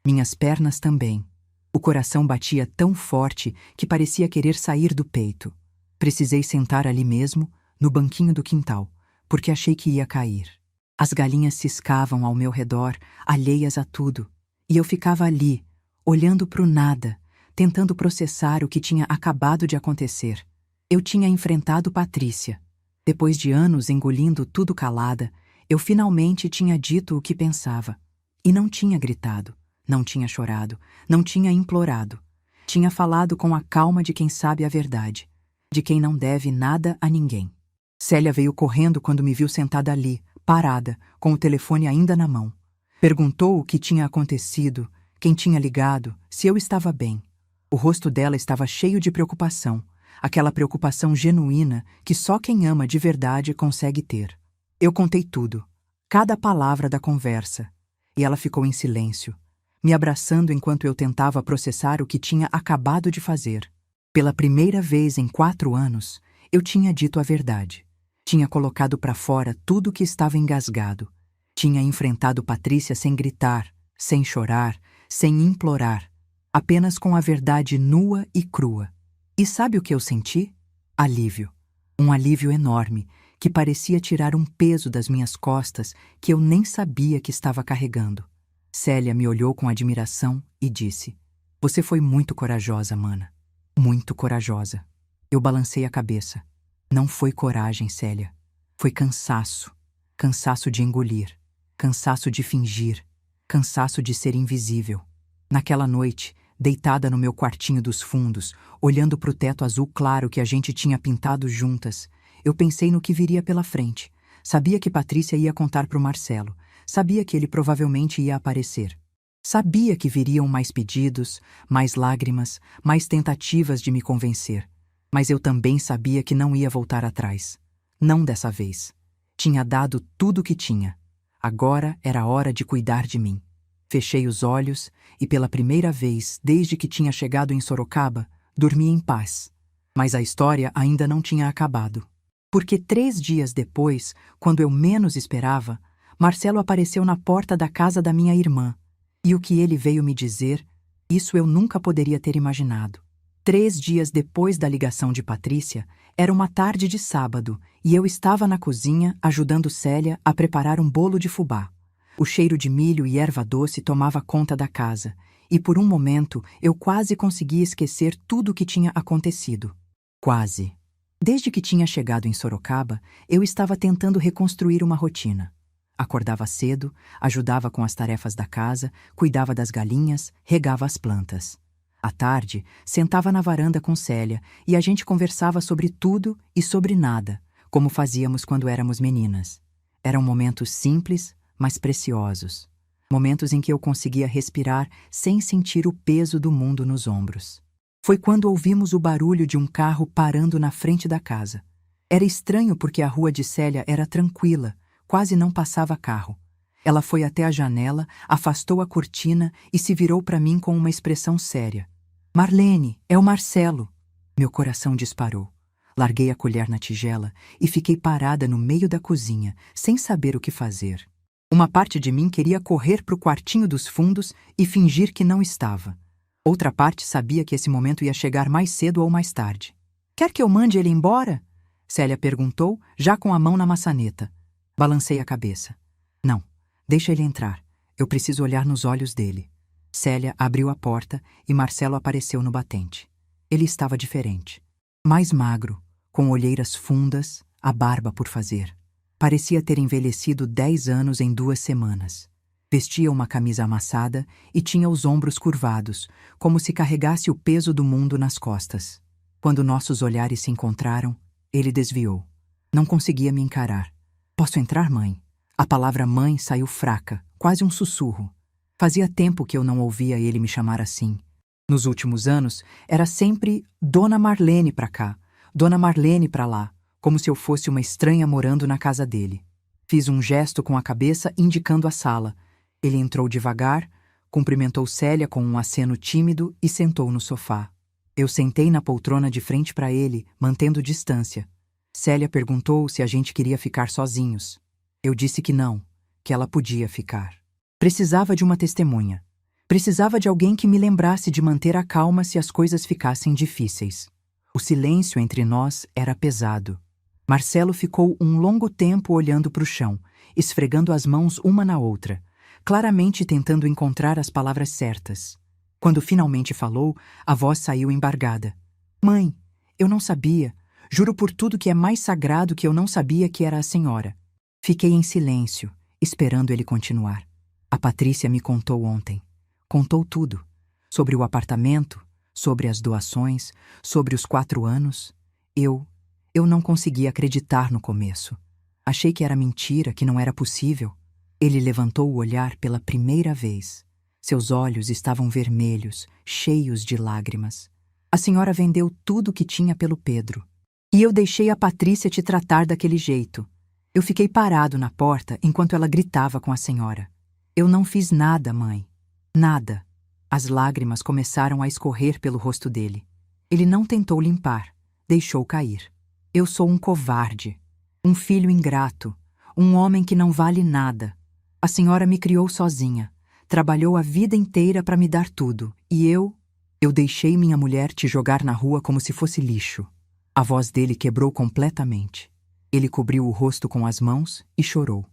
Minhas pernas também. O coração batia tão forte que parecia querer sair do peito. Precisei sentar ali mesmo, no banquinho do quintal, porque achei que ia cair. As galinhas ciscavam ao meu redor, alheias a tudo, e eu ficava ali, olhando para o nada, tentando processar o que tinha acabado de acontecer. Eu tinha enfrentado Patrícia. Depois de anos engolindo tudo calada, eu finalmente tinha dito o que pensava. E não tinha gritado, não tinha chorado, não tinha implorado. Tinha falado com a calma de quem sabe a verdade, de quem não deve nada a ninguém. Célia veio correndo quando me viu sentada ali, parada, com o telefone ainda na mão. Perguntou o que tinha acontecido, quem tinha ligado, se eu estava bem. O rosto dela estava cheio de preocupação, aquela preocupação genuína que só quem ama de verdade consegue ter. Eu contei tudo, cada palavra da conversa, e ela ficou em silêncio, me abraçando enquanto eu tentava processar o que tinha acabado de fazer. Pela primeira vez em 4 anos, eu tinha dito a verdade. Tinha colocado para fora tudo que estava engasgado. Tinha enfrentado Patrícia sem gritar, sem chorar, sem implorar, apenas com a verdade nua e crua. E sabe o que eu senti? Alívio. Um alívio enorme, que parecia tirar um peso das minhas costas que eu nem sabia que estava carregando. Célia me olhou com admiração e disse: Você foi muito corajosa, mana. Muito corajosa. Eu balancei a cabeça. Não foi coragem, Célia. Foi cansaço. Cansaço de engolir. Cansaço de fingir. Cansaço de ser invisível. Naquela noite, deitada no meu quartinho dos fundos, olhando para o teto azul claro que a gente tinha pintado juntas, eu pensei no que viria pela frente. Sabia que Patrícia ia contar para o Marcelo. Sabia que ele provavelmente ia aparecer. Sabia que viriam mais pedidos, mais lágrimas, mais tentativas de me convencer. Mas eu também sabia que não ia voltar atrás. Não dessa vez. Tinha dado tudo o que tinha. Agora era hora de cuidar de mim. Fechei os olhos e, pela primeira vez desde que tinha chegado em Sorocaba, dormi em paz. Mas a história ainda não tinha acabado. Porque 3 dias depois, quando eu menos esperava, Marcelo apareceu na porta da casa da minha irmã. E o que ele veio me dizer, isso eu nunca poderia ter imaginado. 3 dias depois da ligação de Patrícia, era uma tarde de sábado e eu estava na cozinha ajudando Célia a preparar um bolo de fubá. O cheiro de milho e erva doce tomava conta da casa e por um momento eu quase consegui esquecer tudo o que tinha acontecido. Quase. Desde que tinha chegado em Sorocaba, eu estava tentando reconstruir uma rotina. Acordava cedo, ajudava com as tarefas da casa, cuidava das galinhas, regava as plantas. À tarde, sentava na varanda com Célia e a gente conversava sobre tudo e sobre nada, como fazíamos quando éramos meninas. Eram momentos simples, mas preciosos. Momentos em que eu conseguia respirar sem sentir o peso do mundo nos ombros. Foi quando ouvimos o barulho de um carro parando na frente da casa. Era estranho porque a rua de Célia era tranquila, quase não passava carro. Ela foi até a janela, afastou a cortina e se virou para mim com uma expressão séria. Marlene, é o Marcelo. Meu coração disparou. Larguei a colher na tigela e fiquei parada no meio da cozinha, sem saber o que fazer. Uma parte de mim queria correr para o quartinho dos fundos e fingir que não estava. Outra parte sabia que esse momento ia chegar mais cedo ou mais tarde. Quer que eu mande ele embora? Célia perguntou, já com a mão na maçaneta. Balancei a cabeça. Não, deixa ele entrar. Eu preciso olhar nos olhos dele. Célia abriu a porta e Marcelo apareceu no batente. Ele estava diferente. Mais magro, com olheiras fundas, a barba por fazer. Parecia ter envelhecido 10 anos em 2 semanas. Vestia uma camisa amassada e tinha os ombros curvados, como se carregasse o peso do mundo nas costas. Quando nossos olhares se encontraram, ele desviou. Não conseguia me encarar. Posso entrar, mãe? A palavra mãe saiu fraca, quase um sussurro. Fazia tempo que eu não ouvia ele me chamar assim. Nos últimos anos, era sempre Dona Marlene pra cá, Dona Marlene pra lá, como se eu fosse uma estranha morando na casa dele. Fiz um gesto com a cabeça indicando a sala. Ele entrou devagar, cumprimentou Célia com um aceno tímido e sentou no sofá. Eu sentei na poltrona de frente para ele, mantendo distância. Célia perguntou se a gente queria ficar sozinhos. Eu disse que não, que ela podia ficar. Precisava de uma testemunha. Precisava de alguém que me lembrasse de manter a calma se as coisas ficassem difíceis. O silêncio entre nós era pesado. Marcelo ficou um longo tempo olhando para o chão, esfregando as mãos uma na outra, claramente tentando encontrar as palavras certas. Quando finalmente falou, a voz saiu embargada. Mãe, eu não sabia. Juro por tudo que é mais sagrado que eu não sabia que era a senhora. Fiquei em silêncio, esperando ele continuar. A Patrícia me contou ontem. Contou tudo. Sobre o apartamento, sobre as doações, sobre os 4 anos. Eu não conseguia acreditar no começo. Achei que era mentira, que não era possível. Ele levantou o olhar pela primeira vez. Seus olhos estavam vermelhos, cheios de lágrimas. A senhora vendeu tudo que tinha pelo Pedro. E eu deixei a Patrícia te tratar daquele jeito. Eu fiquei parado na porta enquanto ela gritava com a senhora. Eu não fiz nada, mãe. Nada. As lágrimas começaram a escorrer pelo rosto dele. Ele não tentou limpar. Deixou cair. Eu sou um covarde. Um filho ingrato. Um homem que não vale nada. A senhora me criou sozinha. Trabalhou a vida inteira para me dar tudo. E eu deixei minha mulher te jogar na rua como se fosse lixo. A voz dele quebrou completamente. Ele cobriu o rosto com as mãos e chorou.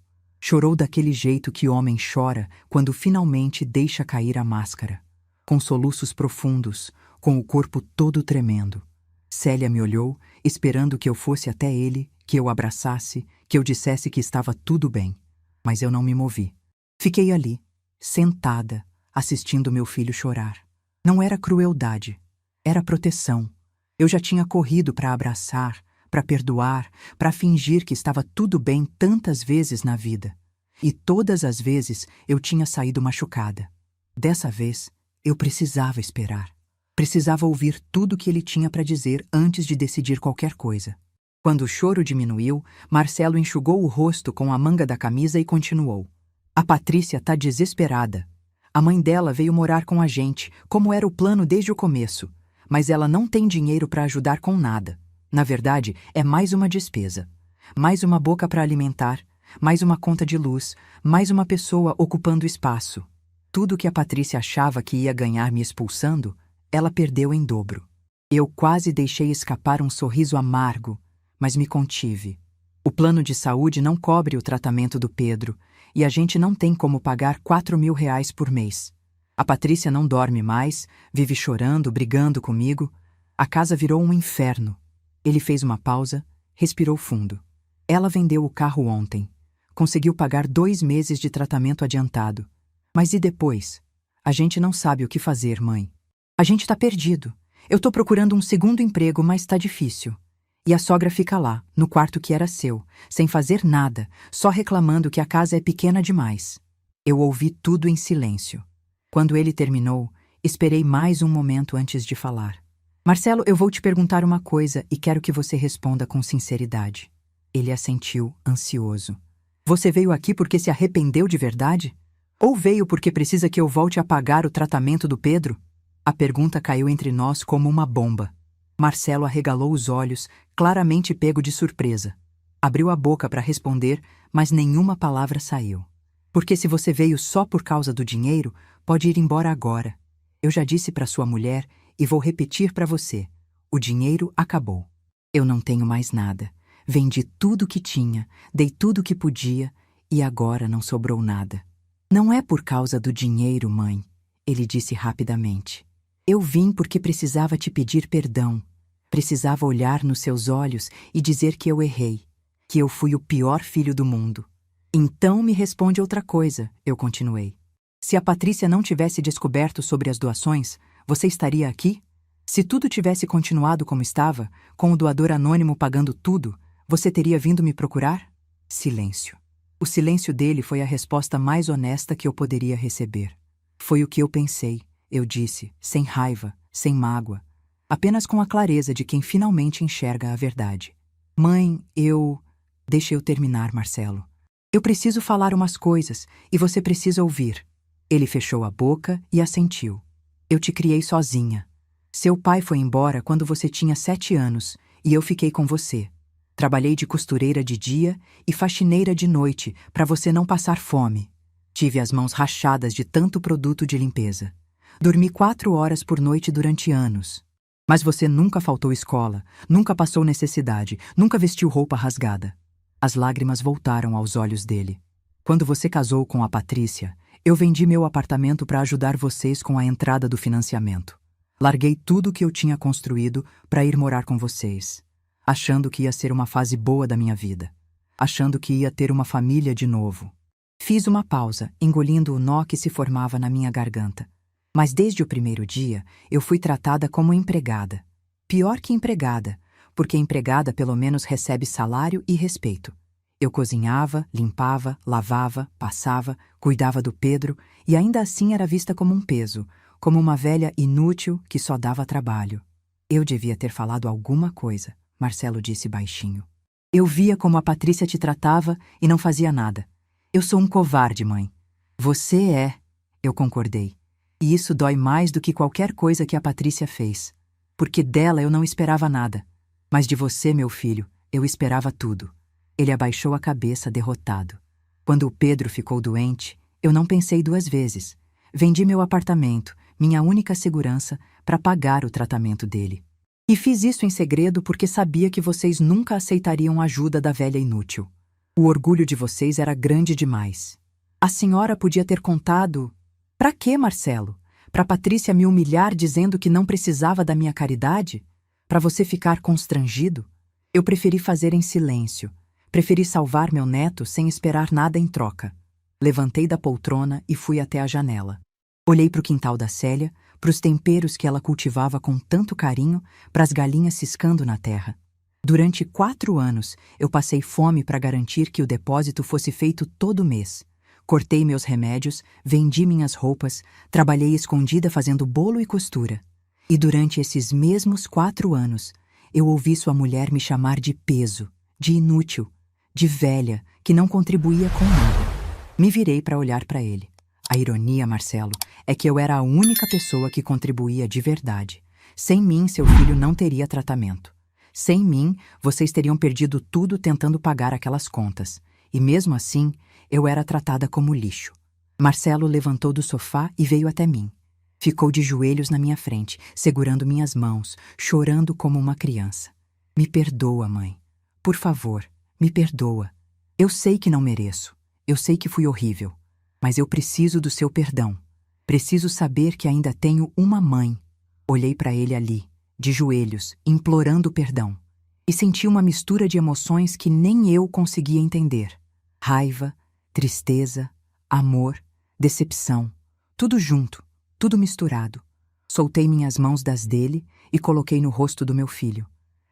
Chorou daquele jeito que homem chora quando finalmente deixa cair a máscara, com soluços profundos, com o corpo todo tremendo. Célia me olhou, esperando que eu fosse até ele, que eu abraçasse, que eu dissesse que estava tudo bem. Mas eu não me movi. Fiquei ali, sentada, assistindo meu filho chorar. Não era crueldade, era proteção. Eu já tinha corrido para abraçar, para perdoar, para fingir que estava tudo bem tantas vezes na vida. E todas as vezes eu tinha saído machucada. Dessa vez, eu precisava esperar. Precisava ouvir tudo que ele tinha para dizer antes de decidir qualquer coisa. Quando o choro diminuiu, Marcelo enxugou o rosto com a manga da camisa e continuou. A Patrícia tá desesperada. A mãe dela veio morar com a gente, como era o plano desde o começo. Mas ela não tem dinheiro para ajudar com nada. Na verdade, é mais uma despesa. Mais uma boca para alimentar, mais uma conta de luz, mais uma pessoa ocupando espaço. Tudo que a Patrícia achava que ia ganhar me expulsando, ela perdeu em dobro. Eu quase deixei escapar um sorriso amargo, mas me contive. O plano de saúde não cobre o tratamento do Pedro, e a gente não tem como pagar R$ 4.000 por mês. A Patrícia não dorme mais, vive chorando, brigando comigo. A casa virou um inferno. Ele fez uma pausa, respirou fundo. Ela vendeu o carro ontem. Conseguiu pagar 2 meses de tratamento adiantado. Mas e depois? A gente não sabe o que fazer, mãe. A gente tá perdido. Eu tô procurando um segundo emprego, mas tá difícil. E a sogra fica lá, no quarto que era seu, sem fazer nada, só reclamando que a casa é pequena demais. Eu ouvi tudo em silêncio. Quando ele terminou, esperei mais um momento antes de falar. Marcelo, eu vou te perguntar uma coisa e quero que você responda com sinceridade. Ele assentiu, ansioso. Você veio aqui porque se arrependeu de verdade? Ou veio porque precisa que eu volte a pagar o tratamento do Pedro? A pergunta caiu entre nós como uma bomba. Marcelo arregalou os olhos, claramente pego de surpresa. Abriu a boca para responder, mas nenhuma palavra saiu. Porque se você veio só por causa do dinheiro, pode ir embora agora. Eu já disse para sua mulher e vou repetir para você. O dinheiro acabou. Eu não tenho mais nada. Vendi tudo que tinha, dei tudo que podia e agora não sobrou nada. Não é por causa do dinheiro, mãe, ele disse rapidamente. Eu vim porque precisava te pedir perdão. Precisava olhar nos seus olhos e dizer que eu errei, que eu fui o pior filho do mundo. Então me responde outra coisa, eu continuei. Se a Patrícia não tivesse descoberto sobre as doações, você estaria aqui? Se tudo tivesse continuado como estava, com o doador anônimo pagando tudo, você teria vindo me procurar? Silêncio. O silêncio dele foi a resposta mais honesta que eu poderia receber. Foi o que eu pensei, eu disse, sem raiva, sem mágoa, apenas com a clareza de quem finalmente enxerga a verdade. Mãe, Deixa eu terminar, Marcelo. Eu preciso falar umas coisas e você precisa ouvir. Ele fechou a boca e assentiu. Eu te criei sozinha. Seu pai foi embora quando você tinha 7 anos e eu fiquei com você. Trabalhei de costureira de dia e faxineira de noite para você não passar fome. Tive as mãos rachadas de tanto produto de limpeza. Dormi 4 horas por noite durante anos. Mas você nunca faltou escola, nunca passou necessidade, nunca vestiu roupa rasgada. As lágrimas voltaram aos olhos dele. Quando você casou com a Patrícia, eu vendi meu apartamento para ajudar vocês com a entrada do financiamento. Larguei tudo que eu tinha construído para ir morar com vocês, achando que ia ser uma fase boa da minha vida, achando que ia ter uma família de novo. Fiz uma pausa, engolindo o nó que se formava na minha garganta. Mas desde o primeiro dia, eu fui tratada como empregada. Pior que empregada, porque empregada pelo menos recebe salário e respeito. Eu cozinhava, limpava, lavava, passava, cuidava do Pedro e ainda assim era vista como um peso, como uma velha inútil que só dava trabalho. Eu devia ter falado alguma coisa, Marcelo disse baixinho. Eu via como a Patrícia te tratava e não fazia nada. Eu sou um covarde, mãe. Você é, eu concordei. E isso dói mais do que qualquer coisa que a Patrícia fez. Porque dela eu não esperava nada. Mas de você, meu filho, eu esperava tudo. Ele abaixou a cabeça, derrotado. Quando o Pedro ficou doente, eu não pensei 2 vezes. Vendi meu apartamento, minha única segurança, para pagar o tratamento dele. E fiz isso em segredo porque sabia que vocês nunca aceitariam a ajuda da velha inútil. O orgulho de vocês era grande demais. A senhora podia ter contado... Pra quê, Marcelo? Pra Patrícia me humilhar dizendo que não precisava da minha caridade? Pra você ficar constrangido? Eu preferi fazer em silêncio. Preferi salvar meu neto sem esperar nada em troca. Levantei da poltrona e fui até a janela. Olhei para o quintal da Célia, para os temperos que ela cultivava com tanto carinho, para as galinhas ciscando na terra. Durante 4 anos, eu passei fome para garantir que o depósito fosse feito todo mês. Cortei meus remédios, vendi minhas roupas, trabalhei escondida fazendo bolo e costura. E durante esses mesmos 4 anos, eu ouvi sua mulher me chamar de peso, de inútil, de velha, que não contribuía com nada. Me virei para olhar para ele. A ironia, Marcelo, é que eu era a única pessoa que contribuía de verdade. Sem mim, seu filho não teria tratamento. Sem mim, vocês teriam perdido tudo tentando pagar aquelas contas. E mesmo assim, eu era tratada como lixo. Marcelo levantou do sofá e veio até mim. Ficou de joelhos na minha frente, segurando minhas mãos, chorando como uma criança. Me perdoa, mãe. Por favor, me perdoa. Eu sei que não mereço. Eu sei que fui horrível. Mas eu preciso do seu perdão. Preciso saber que ainda tenho uma mãe. Olhei para ele ali, de joelhos, implorando perdão. E senti uma mistura de emoções que nem eu conseguia entender. Raiva, tristeza, amor, decepção. Tudo junto. Tudo misturado. Soltei minhas mãos das dele e coloquei no rosto do meu filho.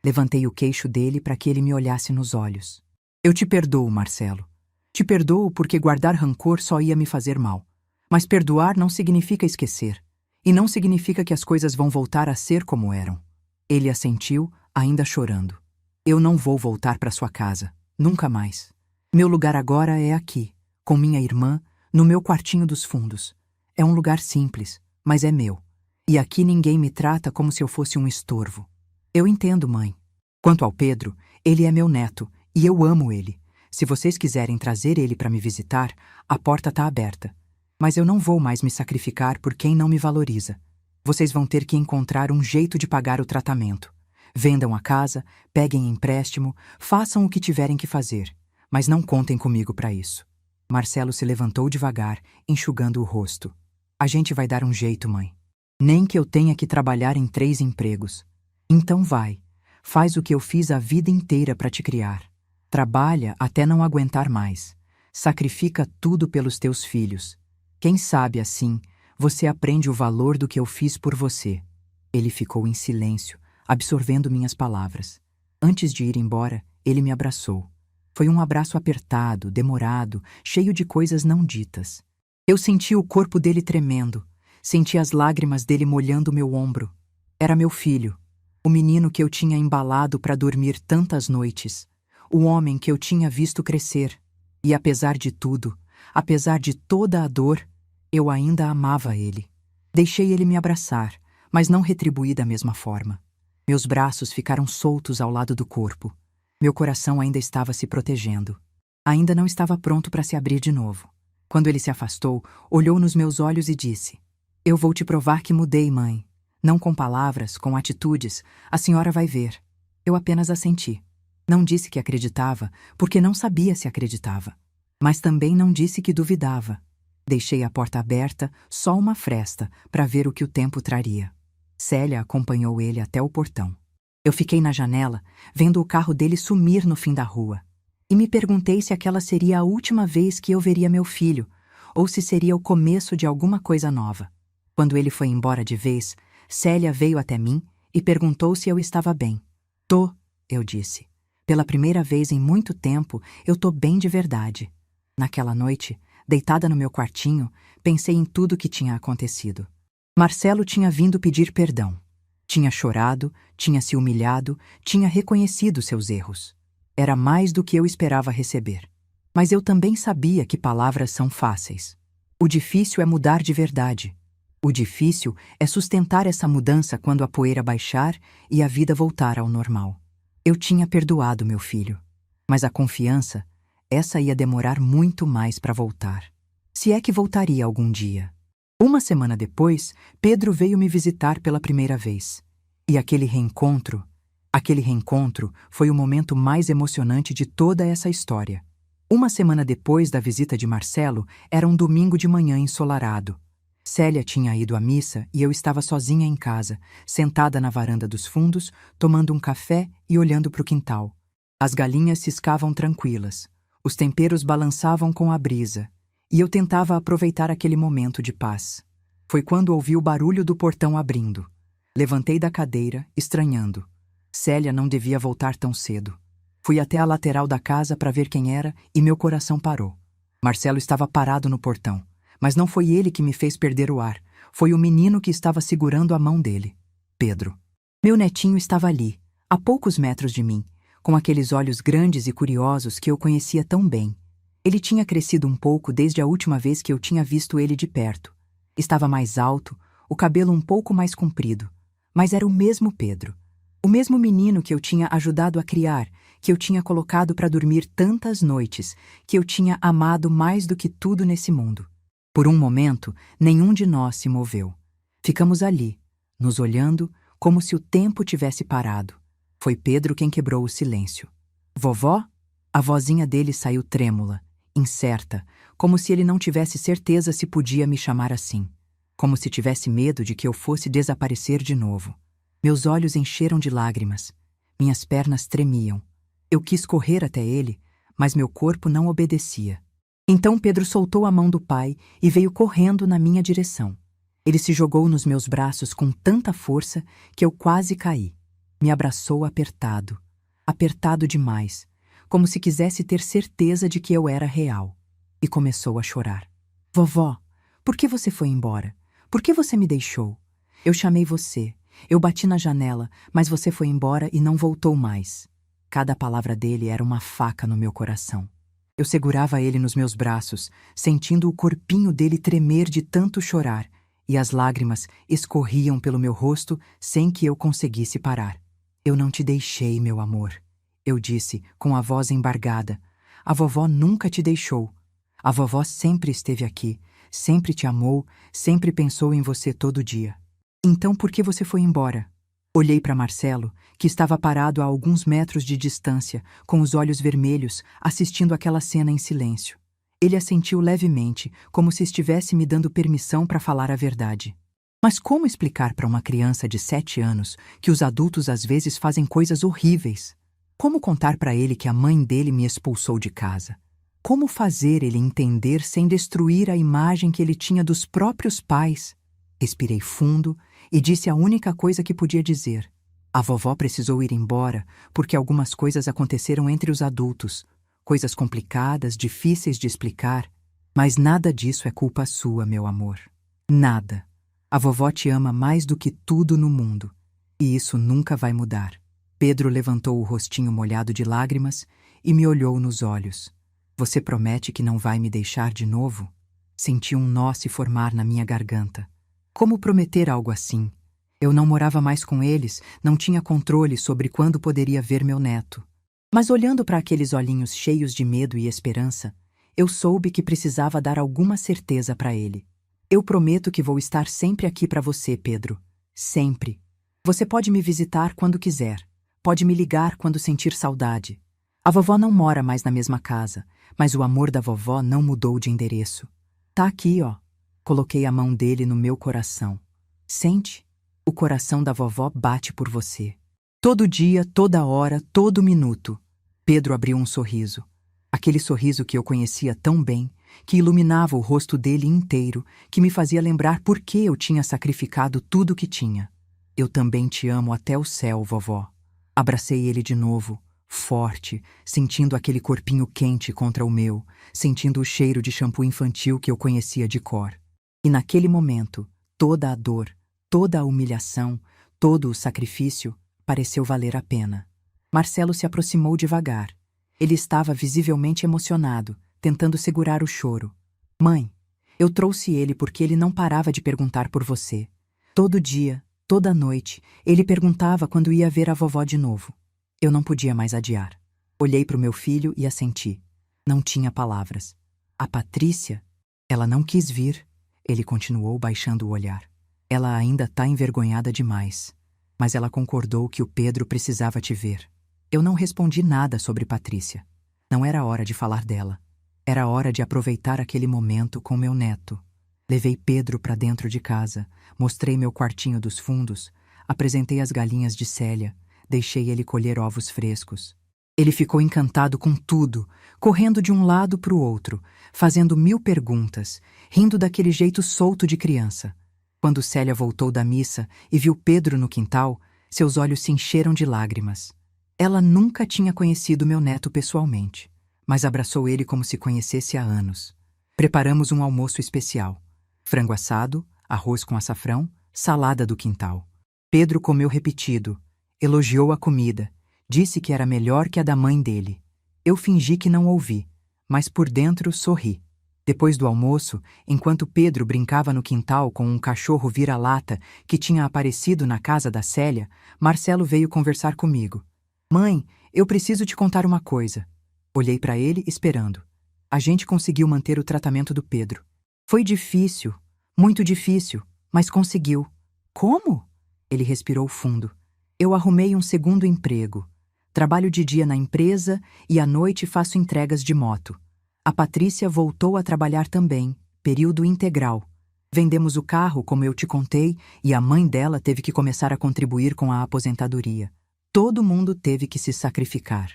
Levantei o queixo dele para que ele me olhasse nos olhos. Eu te perdoo, Marcelo. Te perdoo porque guardar rancor só ia me fazer mal. Mas perdoar não significa esquecer. E não significa que as coisas vão voltar a ser como eram. Ele assentiu, ainda chorando. Eu não vou voltar para sua casa. Nunca mais. Meu lugar agora é aqui, com minha irmã, no meu quartinho dos fundos. É um lugar simples, mas é meu. E aqui ninguém me trata como se eu fosse um estorvo. Eu entendo, mãe. Quanto ao Pedro, ele é meu neto, e eu amo ele. Se vocês quiserem trazer ele para me visitar, a porta está aberta. Mas eu não vou mais me sacrificar por quem não me valoriza. Vocês vão ter que encontrar um jeito de pagar o tratamento. Vendam a casa, peguem empréstimo, façam o que tiverem que fazer. Mas não contem comigo para isso. Marcelo se levantou devagar, enxugando o rosto. A gente vai dar um jeito, mãe. Nem que eu tenha que trabalhar em 3 empregos. Então vai. Faz o que eu fiz a vida inteira para te criar. Trabalha até não aguentar mais. Sacrifica tudo pelos teus filhos. Quem sabe, assim, você aprende o valor do que eu fiz por você. Ele ficou em silêncio, absorvendo minhas palavras. Antes de ir embora, ele me abraçou. Foi um abraço apertado, demorado, cheio de coisas não ditas. Eu senti o corpo dele tremendo. Senti as lágrimas dele molhando meu ombro. Era meu filho, o menino que eu tinha embalado para dormir tantas noites, o homem que eu tinha visto crescer. E apesar de tudo, apesar de toda a dor, eu ainda amava ele. Deixei ele me abraçar, mas não retribuí da mesma forma. Meus braços ficaram soltos ao lado do corpo. Meu coração ainda estava se protegendo. Ainda não estava pronto para se abrir de novo. Quando ele se afastou, olhou nos meus olhos e disse: Eu vou te provar que mudei, mãe. Não com palavras, com atitudes. A senhora vai ver. Eu apenas assenti. Não disse que acreditava, porque não sabia se acreditava. Mas também não disse que duvidava. Deixei a porta aberta, só uma fresta, para ver o que o tempo traria. Célia acompanhou ele até o portão. Eu fiquei na janela, vendo o carro dele sumir no fim da rua. E me perguntei se aquela seria a última vez que eu veria meu filho, ou se seria o começo de alguma coisa nova. Quando ele foi embora de vez, Célia veio até mim e perguntou se eu estava bem. Tô, eu disse. Pela primeira vez em muito tempo, eu tô bem de verdade. Naquela noite, deitada no meu quartinho, pensei em tudo que tinha acontecido. Marcelo tinha vindo pedir perdão. Tinha chorado, tinha se humilhado, tinha reconhecido seus erros. Era mais do que eu esperava receber. Mas eu também sabia que palavras são fáceis. O difícil é mudar de verdade. O difícil é sustentar essa mudança quando a poeira baixar e a vida voltar ao normal. Eu tinha perdoado meu filho. Mas a confiança, essa ia demorar muito mais para voltar. Se é que voltaria algum dia. Uma semana depois, Pedro veio me visitar pela primeira vez. E aquele reencontro foi o momento mais emocionante de toda essa história. Uma semana depois da visita de Marcelo, era um domingo de manhã ensolarado. Célia tinha ido à missa e eu estava sozinha em casa, sentada na varanda dos fundos, tomando um café e olhando para o quintal. As galinhas ciscavam tranquilas, os temperos balançavam com a brisa, e eu tentava aproveitar aquele momento de paz. Foi quando ouvi o barulho do portão abrindo. Levantei da cadeira, estranhando. Célia não devia voltar tão cedo. Fui até a lateral da casa para ver quem era e meu coração parou. Marcelo estava parado no portão, mas não foi ele que me fez perder o ar. Foi o menino que estava segurando a mão dele. Pedro. Meu netinho estava ali, a poucos metros de mim, com aqueles olhos grandes e curiosos que eu conhecia tão bem. Ele tinha crescido um pouco desde a última vez que eu tinha visto ele de perto. Estava mais alto, o cabelo um pouco mais comprido, mas era o mesmo Pedro. O mesmo menino que eu tinha ajudado a criar, que eu tinha colocado para dormir tantas noites, que eu tinha amado mais do que tudo nesse mundo. Por um momento, nenhum de nós se moveu. Ficamos ali, nos olhando, como se o tempo tivesse parado. Foi Pedro quem quebrou o silêncio. Vovó? A vozinha dele saiu trêmula, incerta, como se ele não tivesse certeza se podia me chamar assim. Como se tivesse medo de que eu fosse desaparecer de novo. Meus olhos encheram de lágrimas. Minhas pernas tremiam. Eu quis correr até ele, mas meu corpo não obedecia. Então Pedro soltou a mão do pai e veio correndo na minha direção. Ele se jogou nos meus braços com tanta força que eu quase caí. Me abraçou apertado. Apertado demais, como se quisesse ter certeza de que eu era real. E começou a chorar. Vovó, por que você foi embora? Por que você me deixou? Eu chamei você. Eu bati na janela, mas você foi embora e não voltou mais. Cada palavra dele era uma faca no meu coração. Eu segurava ele nos meus braços, sentindo o corpinho dele tremer de tanto chorar, e as lágrimas escorriam pelo meu rosto sem que eu conseguisse parar. Eu não te deixei, meu amor. Eu disse, com a voz embargada. A vovó nunca te deixou. A vovó sempre esteve aqui, sempre te amou, sempre pensou em você todo dia. Então por que você foi embora? Olhei para Marcelo, que estava parado a alguns metros de distância, com os olhos vermelhos, assistindo aquela cena em silêncio. Ele assentiu levemente, como se estivesse me dando permissão para falar a verdade. Mas como explicar para uma criança de 7 anos que os adultos às vezes fazem coisas horríveis? Como contar para ele que a mãe dele me expulsou de casa? Como fazer ele entender sem destruir a imagem que ele tinha dos próprios pais? Respirei fundo e disse a única coisa que podia dizer. A vovó precisou ir embora porque algumas coisas aconteceram entre os adultos, coisas complicadas, difíceis de explicar, mas nada disso é culpa sua, meu amor. Nada. A vovó te ama mais do que tudo no mundo, e isso nunca vai mudar. Pedro levantou o rostinho molhado de lágrimas e me olhou nos olhos. Você promete que não vai me deixar de novo? Senti um nó se formar na minha garganta. Como prometer algo assim? Eu não morava mais com eles, não tinha controle sobre quando poderia ver meu neto. Mas olhando para aqueles olhinhos cheios de medo e esperança, eu soube que precisava dar alguma certeza para ele. Eu prometo que vou estar sempre aqui para você, Pedro. Sempre. Você pode me visitar quando quiser. Pode me ligar quando sentir saudade. A vovó não mora mais na mesma casa, mas o amor da vovó não mudou de endereço. Tá aqui, ó. Coloquei a mão dele no meu coração. Sente? O coração da vovó bate por você. Todo dia, toda hora, todo minuto. Pedro abriu um sorriso. Aquele sorriso que eu conhecia tão bem, que iluminava o rosto dele inteiro, que me fazia lembrar por que eu tinha sacrificado tudo o que tinha. Eu também te amo até o céu, vovó. Abracei ele de novo, forte, sentindo aquele corpinho quente contra o meu, sentindo o cheiro de shampoo infantil que eu conhecia de cor. E naquele momento, toda a dor, toda a humilhação, todo o sacrifício pareceu valer a pena. Marcelo se aproximou devagar. Ele estava visivelmente emocionado, tentando segurar o choro. Mãe, eu trouxe ele porque ele não parava de perguntar por você. Todo dia, toda noite, ele perguntava quando ia ver a vovó de novo. Eu não podia mais adiar. Olhei para o meu filho e assenti. Não tinha palavras. A Patrícia? Ela não quis vir. Ele continuou baixando o olhar. Ela ainda está envergonhada demais. Mas ela concordou que o Pedro precisava te ver. Eu não respondi nada sobre Patrícia. Não era hora de falar dela. Era hora de aproveitar aquele momento com meu neto. Levei Pedro para dentro de casa, mostrei meu quartinho dos fundos, apresentei as galinhas de Célia, deixei ele colher ovos frescos. Ele ficou encantado com tudo, correndo de um lado para o outro, fazendo 1000 perguntas, rindo daquele jeito solto de criança. Quando Célia voltou da missa e viu Pedro no quintal, seus olhos se encheram de lágrimas. Ela nunca tinha conhecido meu neto pessoalmente, mas abraçou ele como se conhecesse há anos. Preparamos um almoço especial. Frango assado, arroz com açafrão, salada do quintal. Pedro comeu repetido, elogiou a comida, disse que era melhor que a da mãe dele. Eu fingi que não ouvi, mas por dentro sorri. Depois do almoço, enquanto Pedro brincava no quintal com um cachorro vira-lata que tinha aparecido na casa da Célia, Marcelo veio conversar comigo. Mãe, eu preciso te contar uma coisa. Olhei para ele esperando. A gente conseguiu manter o tratamento do Pedro. Foi difícil, muito difícil, mas conseguiu. Como? Ele respirou fundo. Eu arrumei um segundo emprego. Trabalho de dia na empresa e à noite faço entregas de moto. A Patrícia voltou a trabalhar também, período integral. Vendemos o carro, como eu te contei, e a mãe dela teve que começar a contribuir com a aposentadoria. Todo mundo teve que se sacrificar.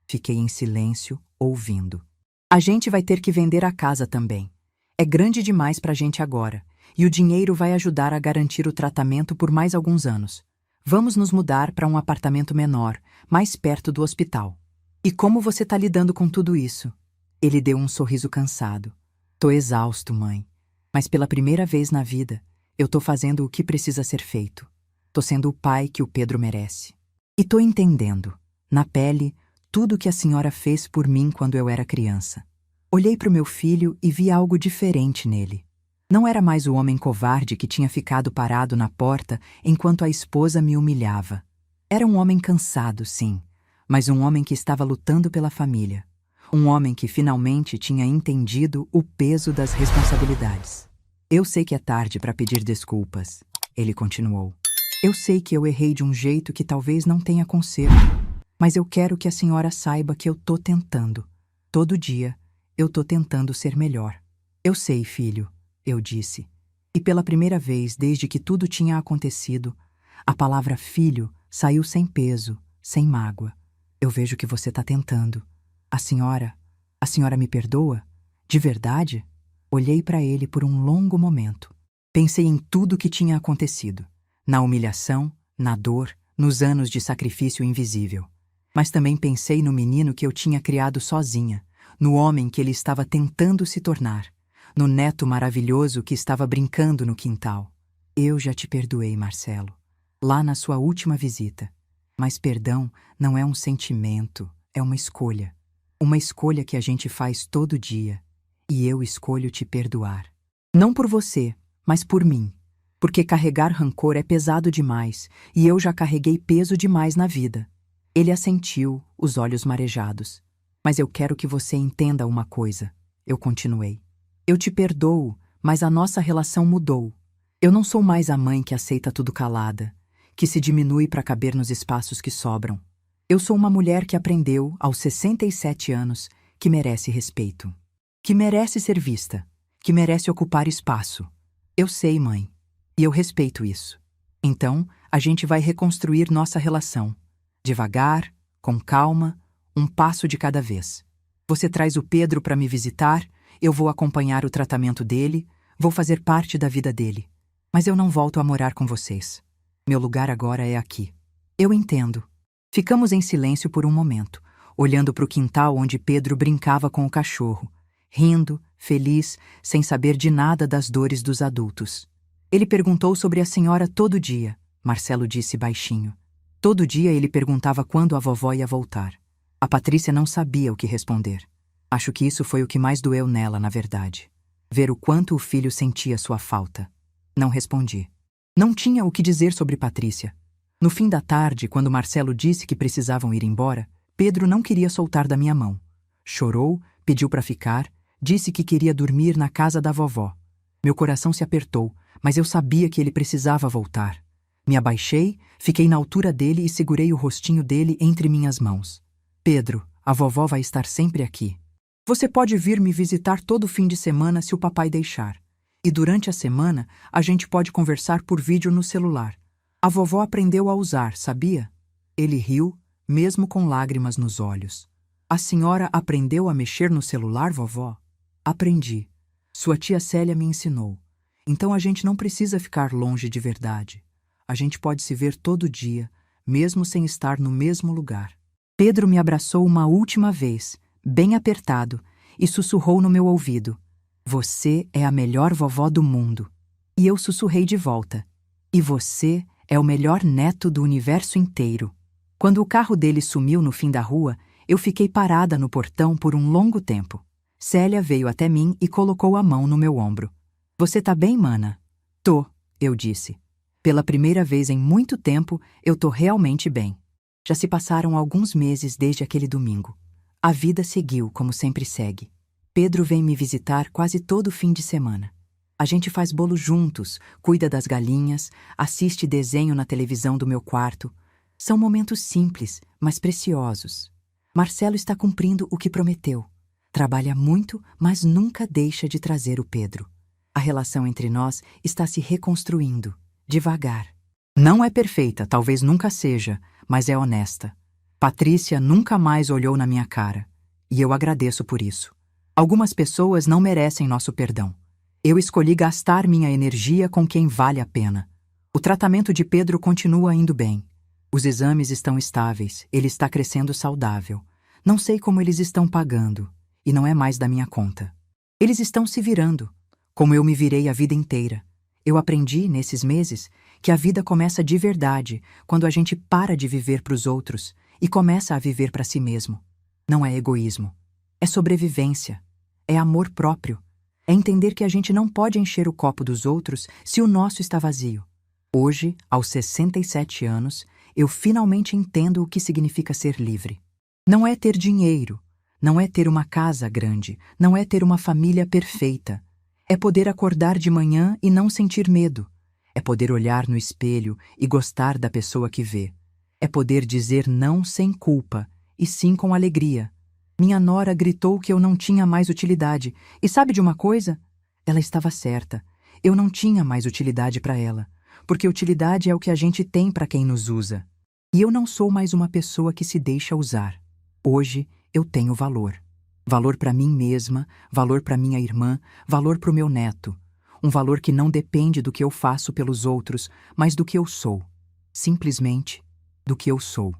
Fiquei em silêncio, ouvindo. A gente vai ter que vender a casa também. É grande demais pra gente agora, e o dinheiro vai ajudar a garantir o tratamento por mais alguns anos. Vamos nos mudar para um apartamento menor, mais perto do hospital. E como você tá lidando com tudo isso? Ele deu um sorriso cansado. Tô exausto, mãe. Mas pela primeira vez na vida, eu tô fazendo o que precisa ser feito. Tô sendo o pai que o Pedro merece. E tô entendendo, na pele, tudo o que a senhora fez por mim quando eu era criança. Olhei pro meu filho e vi algo diferente nele. Não era mais o homem covarde que tinha ficado parado na porta enquanto a esposa me humilhava. Era um homem cansado, sim, mas um homem que estava lutando pela família. Um homem que finalmente tinha entendido o peso das responsabilidades. Eu sei que é tarde para pedir desculpas, ele continuou. Eu sei que eu errei de um jeito que talvez não tenha conserto, mas eu quero que a senhora saiba que eu tô tentando. Todo dia, eu tô tentando ser melhor. Eu sei, filho, eu disse. E pela primeira vez desde que tudo tinha acontecido, a palavra filho saiu sem peso, sem mágoa. Eu vejo que você tá tentando. A senhora me perdoa? De verdade? Olhei para ele por um longo momento. Pensei em tudo o que tinha acontecido. Na humilhação, na dor, nos anos de sacrifício invisível. Mas também pensei no menino que eu tinha criado sozinha, no homem que ele estava tentando se tornar, no neto maravilhoso que estava brincando no quintal. Eu já te perdoei, Marcelo, lá na sua última visita. Mas perdão não é um sentimento, é uma escolha. Uma escolha que a gente faz todo dia. E eu escolho te perdoar. Não por você, mas por mim. Porque carregar rancor é pesado demais, e eu já carreguei peso demais na vida. Ele assentiu, os olhos marejados. Mas eu quero que você entenda uma coisa. Eu continuei. Eu te perdoo, mas a nossa relação mudou. Eu não sou mais a mãe que aceita tudo calada, que se diminui para caber nos espaços que sobram. Eu sou uma mulher que aprendeu, aos 67 anos, que merece respeito. Que merece ser vista. Que merece ocupar espaço. Eu sei, mãe. E eu respeito isso. Então, a gente vai reconstruir nossa relação. Devagar, com calma, um passo de cada vez. Você traz o Pedro para me visitar, eu vou acompanhar o tratamento dele, vou fazer parte da vida dele. Mas eu não volto a morar com vocês. Meu lugar agora é aqui. Eu entendo. Ficamos em silêncio por um momento, olhando para o quintal onde Pedro brincava com o cachorro, rindo, feliz, sem saber de nada das dores dos adultos. Ele perguntou sobre a senhora todo dia, Marcelo disse baixinho. Todo dia ele perguntava quando a vovó ia voltar. A Patrícia não sabia o que responder. Acho que isso foi o que mais doeu nela, na verdade. Ver o quanto o filho sentia sua falta. Não respondi. Não tinha o que dizer sobre Patrícia. No fim da tarde, quando Marcelo disse que precisavam ir embora, Pedro não queria soltar da minha mão. Chorou, pediu para ficar, disse que queria dormir na casa da vovó. Meu coração se apertou, mas eu sabia que ele precisava voltar. Me abaixei, fiquei na altura dele e segurei o rostinho dele entre minhas mãos. Pedro, A vovó vai estar sempre aqui. Você pode vir me visitar todo fim de semana se o papai deixar. E durante a semana, a gente pode conversar por vídeo no celular. A vovó aprendeu a usar, sabia? Ele riu, mesmo com lágrimas nos olhos. A senhora aprendeu a mexer no celular, vovó? Aprendi. Sua tia Célia me ensinou. Então a gente não precisa ficar longe de verdade. A gente pode se ver todo dia, mesmo sem estar no mesmo lugar. Pedro me abraçou uma última vez, bem apertado, e sussurrou no meu ouvido: "Você é a melhor vovó do mundo." E eu sussurrei de volta: "E você é o melhor neto do universo inteiro." Quando o carro dele sumiu no fim da rua, eu fiquei parada no portão por um longo tempo. Célia veio até mim e colocou a mão no meu ombro. "Você tá bem, mana?" "Tô", eu disse. Pela primeira vez em muito tempo, eu tô realmente bem. Já se passaram alguns meses desde aquele domingo. A vida seguiu como sempre segue. Pedro vem me visitar quase todo fim de semana. A gente faz bolo juntos, cuida das galinhas, assiste desenho na televisão do meu quarto. São momentos simples, mas preciosos. Marcelo está cumprindo o que prometeu. Trabalha muito, mas nunca deixa de trazer o Pedro. A relação entre nós está se reconstruindo, devagar. Não é perfeita, talvez nunca seja, mas é honesta. Patrícia nunca mais olhou na minha cara, e eu agradeço por isso. Algumas pessoas não merecem nosso perdão. Eu escolhi gastar minha energia com quem vale a pena. O tratamento de Pedro continua indo bem. Os exames estão estáveis, ele está crescendo saudável. Não sei como eles estão pagando, e não é mais da minha conta. Eles estão se virando, como eu me virei a vida inteira. Eu aprendi, nesses meses, que a vida começa de verdade quando a gente para de viver para os outros e começa a viver para si mesmo. Não é egoísmo. É sobrevivência. É amor próprio. É entender que a gente não pode encher o copo dos outros se o nosso está vazio. Hoje, aos 67 anos, eu finalmente entendo o que significa ser livre. Não é ter dinheiro, não é ter uma casa grande, não é ter uma família perfeita. É poder acordar de manhã e não sentir medo. É poder olhar no espelho e gostar da pessoa que vê. É poder dizer não sem culpa, e sim com alegria. Minha nora gritou que eu não tinha mais utilidade. E sabe de uma coisa? Ela estava certa. Eu não tinha mais utilidade para ela. Porque utilidade é o que a gente tem para quem nos usa. E eu não sou mais uma pessoa que se deixa usar. Hoje eu tenho valor. Valor para mim mesma, valor para minha irmã, valor para o meu neto. Um valor que não depende do que eu faço pelos outros, mas do que eu sou. Simplesmente do que eu sou.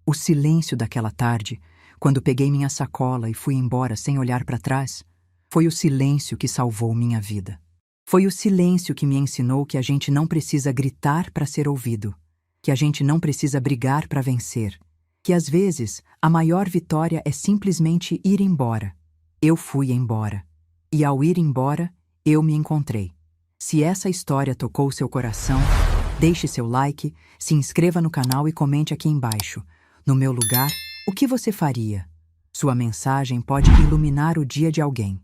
O silêncio daquela tarde, quando peguei minha sacola e fui embora sem olhar para trás, foi o silêncio que salvou minha vida. Foi o silêncio que me ensinou que a gente não precisa gritar para ser ouvido, que a gente não precisa brigar para vencer, que às vezes a maior vitória é simplesmente ir embora. Eu fui embora. E ao ir embora, eu me encontrei. Se essa história tocou seu coração, deixe seu like, se inscreva no canal e comente aqui embaixo. No meu lugar, o que você faria? Sua mensagem pode iluminar o dia de alguém.